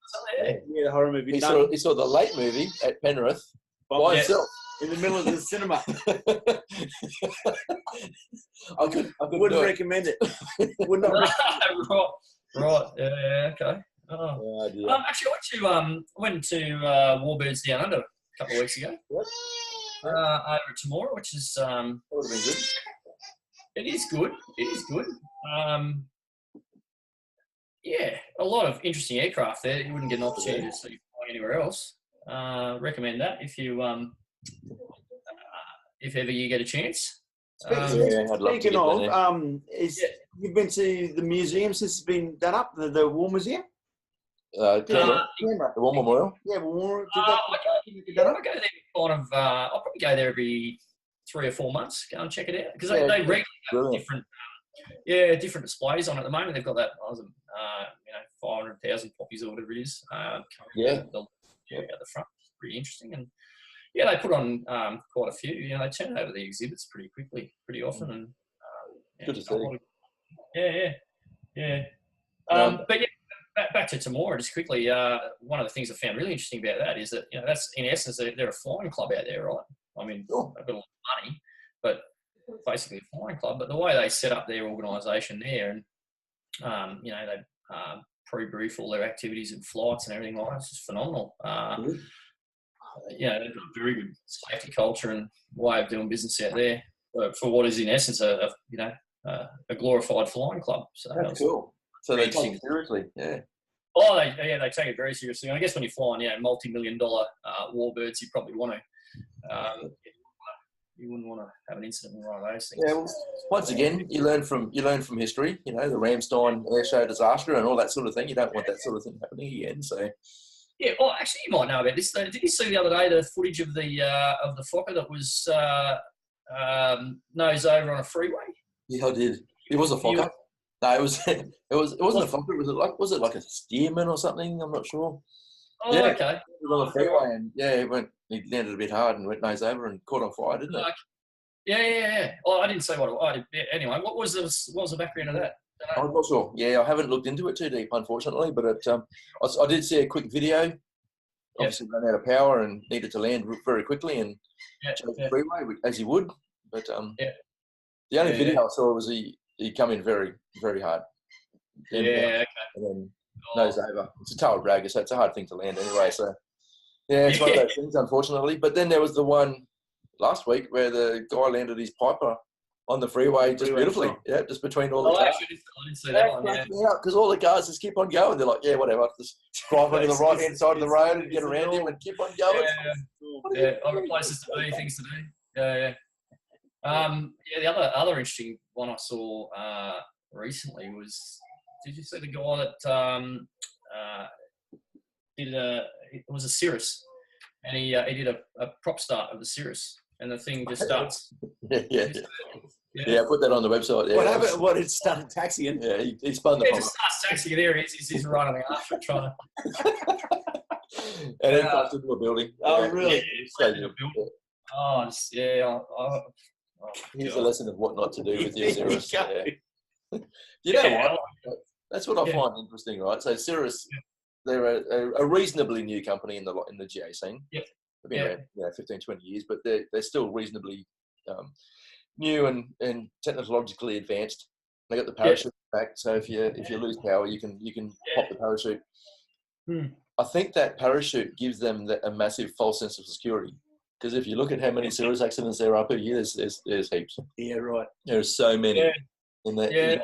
Yeah, the horror movie. He saw the late movie at Penrith by himself. In the middle of the cinema. I wouldn't recommend it. Would not recommend it. Right. Yeah. Okay. Oh. Actually, I went to Warbirds Down Under a couple of weeks ago. What? Over at Temora, which is that would have been good. It is good. Yeah, a lot of interesting aircraft there. You wouldn't get an opportunity to see anywhere else. Recommend that if you if ever you get a chance. Speaking of, you've been to the museum since it's been done up, the War Museum? The War Memorial? Yeah, War. I go there I'll probably go there every 3 or 4 months. Go and check it out because they regularly have different displays on at the moment. They've got that 500,000 poppies or whatever it is. Out the front, pretty interesting, and they put on quite a few. You know, they turn over the exhibits pretty quickly, pretty often, and good to see. But yeah. Back to Temora, just quickly. One of the things I found really interesting about that is that that's in essence they're a flying club out there, right? I mean, they've got a lot of money, but basically a flying club. But the way they set up their organisation there, and they pre-brief all their activities and flights and everything like that, it's just phenomenal. They've got a very good safety culture and way of doing business out there for what is in essence a glorified flying club. So that's cool. So they take it seriously, Oh, they take it very seriously. I guess when you're flying, multi-million-dollar warbirds, you probably want to. You wouldn't want to have an incident with one of those things. Yeah, well, once again, you learn from history. You know, the Ramstein air show disaster and all that sort of thing. You don't want that sort of thing happening again. So. Yeah. Well, actually, you might know about this. Did you see the other day the footage of the Fokker that was nose over on a freeway? Yeah, I did. It was a Fokker. No, it wasn't a Fokker. Was it like a Stearman or something? I'm not sure. Oh, okay. It was on the freeway, and he landed a bit hard and went nose over and caught on fire, didn't it? Yeah. Well, I didn't say what it was. Anyway, what was the background of that? I'm not sure. Yeah, I haven't looked into it too deep, unfortunately. But I did see a quick video. Obviously, ran out of power and needed to land very quickly and chose the freeway, as you would. But the only video I saw was he come in very, very hard. And then nose over. It's a tail dragger, so it's a hard thing to land anyway. So, it's one of those things, unfortunately. But then there was the one last week where the guy landed his Piper on the freeway just beautifully. Yeah, just between all the cars. I didn't see that one. Because all the cars just keep on going. They're like, whatever. Just drive onto the right-hand side of the road and get around him and keep on going. Other places to be, things to do. The other interesting one I saw recently was, did you see the guy that it was a Cirrus, and he did a prop start of the Cirrus, and the thing just starts. Yeah, I put that on the website. Yeah, what happened? What, it started taxiing? Yeah, he spun the. It just starts taxiing there. He's right on the arch trying to. And then crashed into a building. Oh, really? Oh, yeah. Here's a lesson of what not to do with your Cirrus. There You know what? That's what I find interesting, right? So Cirrus, they're a reasonably new company in the GA scene. Yep. They've been around 15, 20 years, but they're still reasonably new and technologically advanced. They got the parachute back, so if you lose power, you can pop the parachute. I think that parachute gives them a massive false sense of security, because if you look at how many Cirrus accidents there are per year, there's heaps. Yeah, right. There's so many. Yeah. In that, they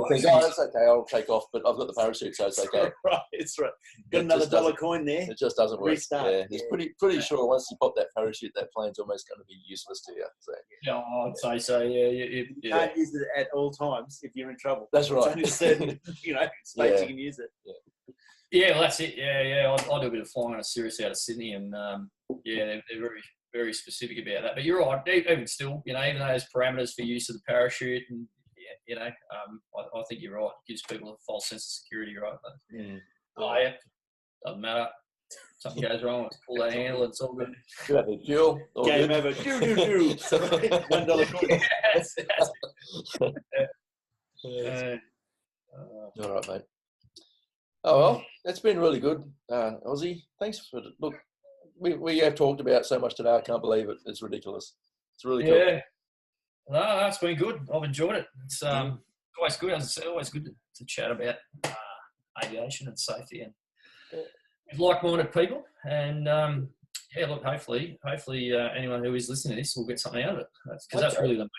think, oh, that's okay, I'll take off, but I've got the parachute, so it's okay. Right, it's right. Got another $1 coin there. It just doesn't work. Restart. Yeah, it's pretty sure once you pop that parachute, that plane's almost going to be useless to you. So. Yeah, I'd say so. Yeah, you can't use it at all times if you're in trouble. That's right. It's only a certain, space you can use it. Yeah, well, that's it. Yeah. I do a bit of flying on a Cirrus out of Sydney, and they're very, very specific about that. But you're right. Even still, even though there's parameters for use of the parachute, and I think you're right. It gives people a false sense of security, right? But, doesn't matter. Something goes wrong, let's pull that handle, it's all good. Good. Fuel. Game over. $1 coin. All right, mate. Oh well, that's been really good, Ozzy. Thanks for look. We have talked about so much today. I can't believe it. It's ridiculous. It's really cool. Yeah. No, it's been good. I've enjoyed it. It's always good. As I said, always good to chat about aviation and safety and with like-minded people. And look, hopefully, anyone who is listening to this will get something out of it. Because that's really the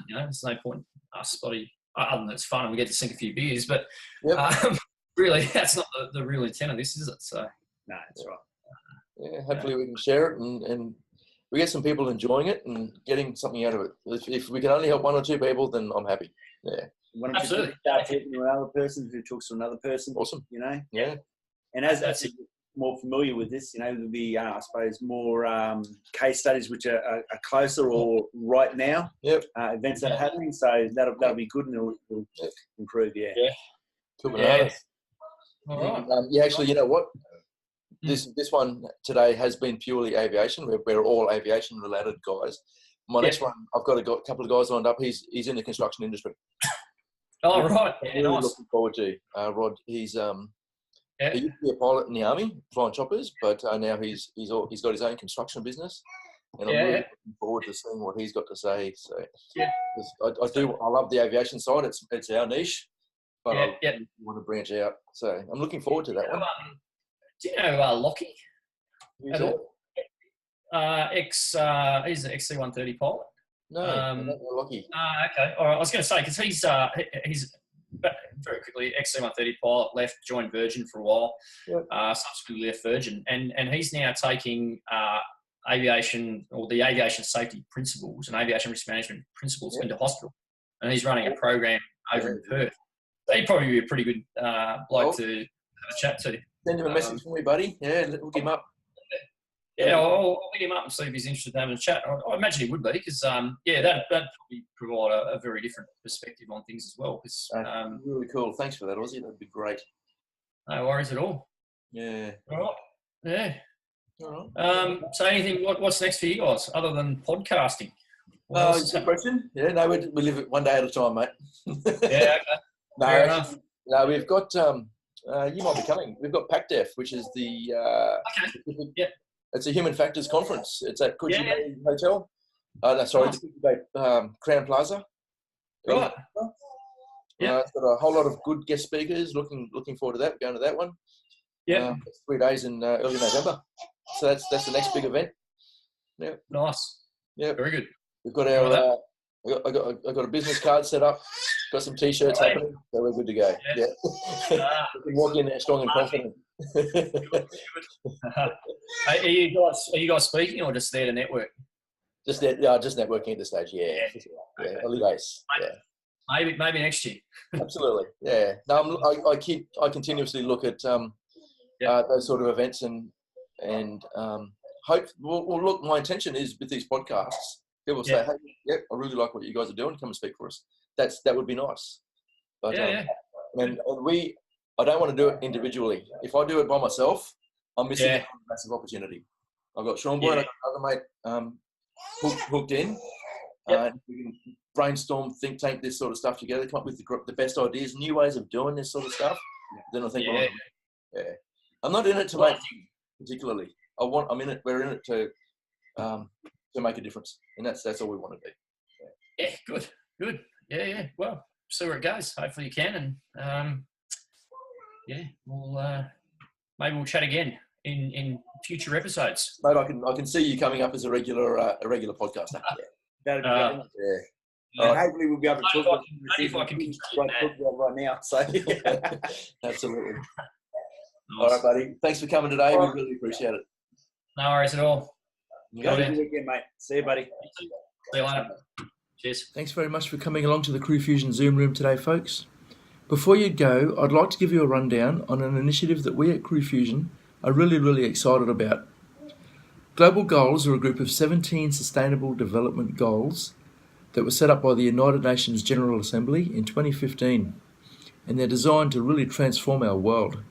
main. There's no point in us, buddy. Other than it's fun and we get to sink a few beers, but really, that's not the real intent of this, is it? So no, that's right. Yeah, hopefully we can share it and we get some people enjoying it and getting something out of it. If we can only help one or two people, then I'm happy. Yeah. Absolutely. Start talking to another person who talks to another person. Awesome. Yeah. And as that's more familiar with this, there'll be, I suppose, more case studies which are closer or right now. Yep. Events that are happening. So that'll be good and it'll improve. Yeah. Cool. Yeah. All right. Actually, you know what? This one today has been purely aviation. We're all aviation related guys. My next one, I've got a couple of guys lined up. He's in the construction industry. Oh, right. Yeah, really nice. Looking forward to Rod. He's he used to be a pilot in the army, flying choppers, but now he's got his own construction business, and I'm really looking forward to seeing what he's got to say. So I love the aviation side. It's our niche, but I want to branch out. So I'm looking forward to that one. Do you know Lockie? Who's that? He's an XC-130 pilot. No, not Lockie. Okay. All right. I was going to say, because he's very quickly XC-130 pilot, left, joined Virgin for a while, subsequently left Virgin, and he's now taking aviation or the aviation safety principles and aviation risk management principles into hospital, and he's running a program over in Perth. He'd probably be a pretty good bloke to have a chat to. Send him a message for me, buddy. Yeah, hook him up. Yeah, I'll pick him up and see if he's interested in having a chat. I imagine he would be, because that'd probably provide a very different perspective on things as well. Really cool. Thanks for that, Ozzy. That'd be great. No worries at all. Yeah. All right. Yeah. All right. So anything? What's next for you guys, other than podcasting? Good question. Yeah, no, we live it one day at a time, mate. Yeah. Okay. No, we've got. You might be coming. We've got PACDEF, which is the. It's a human factors conference. It's at Coogee Bay Hotel. It's Coogee Bay Crown Plaza. Right. It's got a whole lot of good guest speakers. Looking forward to that. We're going to that one. Yeah. 3 days in early November. So that's the next big event. Yeah. Nice. Yeah. Very good. We've got our. I got a business card set up. Got some t-shirts happening, so we're good to go. Yeah. We can walk in there strong and confident. Are you guys speaking or just there to network? Just networking at this stage. Yeah. Early days. Maybe next year. Absolutely. Yeah. No, I continuously look at those sort of events and hope. Well, look, my intention is with these podcasts, people say, "Hey, I really like what you guys are doing. Come and speak for us." That would be nice. But I don't want to do it individually. If I do it by myself, I'm missing a massive opportunity. I've got Shawnboy and I've got another mate hooked in. We can brainstorm, think tank this sort of stuff together, come up with the best ideas, new ways of doing this sort of stuff. Then I think I'm not in it to make particularly. We're in it to make a difference, and that's all we want to do. Yeah, good. Yeah. Well, see where it goes. Hopefully you can, and we'll maybe we'll chat again in future episodes. Mate, I can see you coming up as a regular podcaster. That'd be great. Right. Hopefully we'll be able to talk if I can right now. So absolutely. All right, buddy. Thanks for coming today. We really appreciate it. No worries at all. Have a good weekend, mate. See you, buddy. See you later. Cheers. Thanks very much for coming along to the CrewFusion Zoom room today, folks. Before you go, I'd like to give you a rundown on an initiative that we at CrewFusion are really excited about. Global Goals are a group of 17 Sustainable Development Goals that were set up by the United Nations General Assembly in 2015, and they're designed to really transform our world.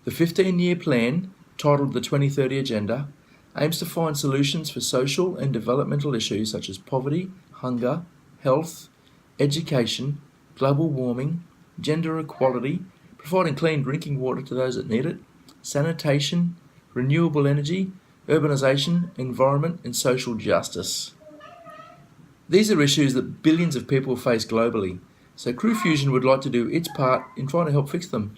The 15-year plan, titled the 2030 Agenda, aims to find solutions for social and developmental issues such as poverty, hunger, health, education, global warming, gender equality, providing clean drinking water to those that need it, sanitation, renewable energy, urbanisation, environment and social justice. These are issues that billions of people face globally, so CrewFusion would like to do its part in trying to help fix them.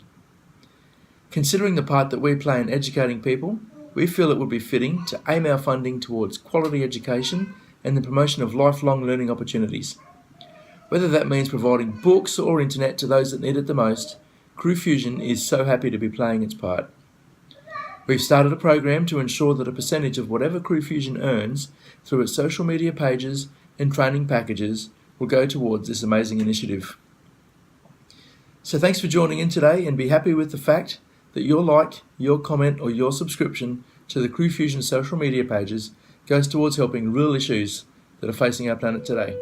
Considering the part that we play in educating people, we feel it would be fitting to aim our funding towards quality education and the promotion of lifelong learning opportunities. Whether that means providing books or internet to those that need it the most, CrewFusion is so happy to be playing its part. We've started a program to ensure that a percentage of whatever CrewFusion earns through its social media pages and training packages will go towards this amazing initiative. So thanks for joining in today, and be happy with the fact that your like, your comment or your subscription to the CrewFusion social media pages goes towards helping real issues that are facing our planet today.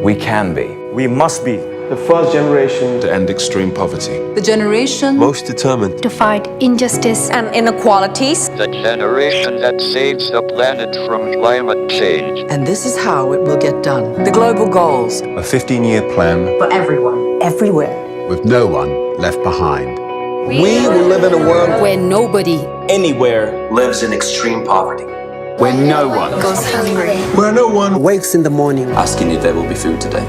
We can be. We must be the first generation to end extreme poverty. The generation most determined to fight injustice and inequalities. The generation that saves the planet from climate change. And this is how it will get done. The global goals. A 15-year plan For everyone, everywhere. With no one left behind. We will live in a world Where nobody anywhere Lives in extreme poverty. Where no one Goes hungry. where no one wakes in the morning Asking if there will be food today.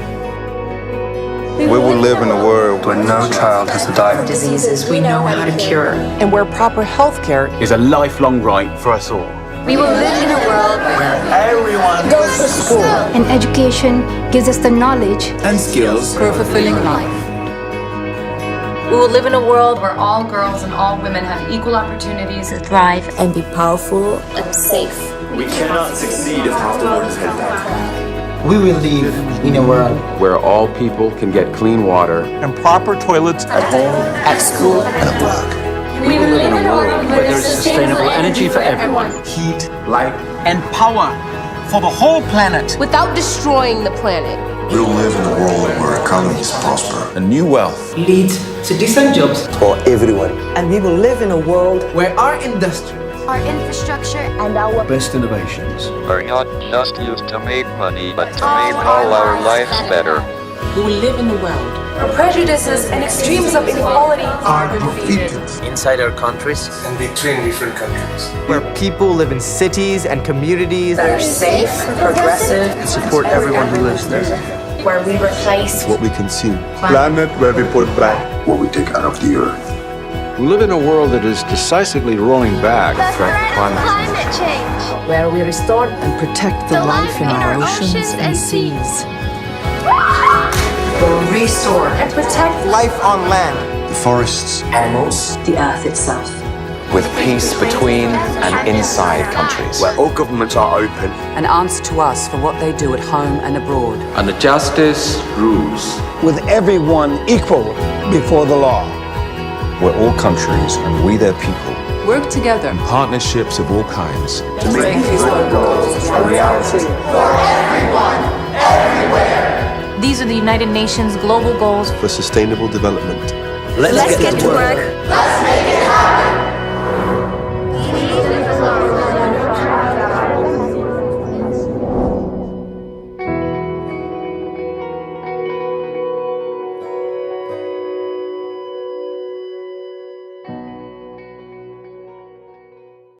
we will live in a world where no child has to die. Diseases we know how to cure. and where proper health care Is a lifelong right for us all. We will live in a world where Everyone goes to school and education gives us the knowledge and skills for a fulfilling life. We will live in a world where all girls and all women have equal opportunities to thrive and be powerful and safe. We cannot succeed if half the world is head down. We will live in a world where all people can get clean water and proper toilets at home, at school, and at work. We will live in a world where there is sustainable energy for everyone. heat, light, and power for the whole planet. Without destroying the planet. We will live in a world where economies prosper. and new wealth Lead to decent jobs for everyone. And we will live in a world where our industry, Our infrastructure and our Best innovations Are not just used to make money, but to make all our lives better. we will live in a world Where prejudices and extremes of inequality Are defeated. inside our countries, And between different countries. where people live in cities and communities that are safe, progressive, and support everyone who lives there. where we replace what we consume. Planet where we put back what we take out of the earth. We live in a world that is decisively rolling back the threat of climate change. where we restore and protect the life in our oceans and seas. will restore and protect Life on land, The forests, animals, The earth itself. With peace between and inside countries. Where all governments are open. And answer to us for what they do at home and abroad. And the justice rules. with everyone equal before the law. Where all countries and we their people. Work together. Partnerships of all kinds. To make these goals a reality. These are the United Nations global goals For sustainable development. Let's get to work.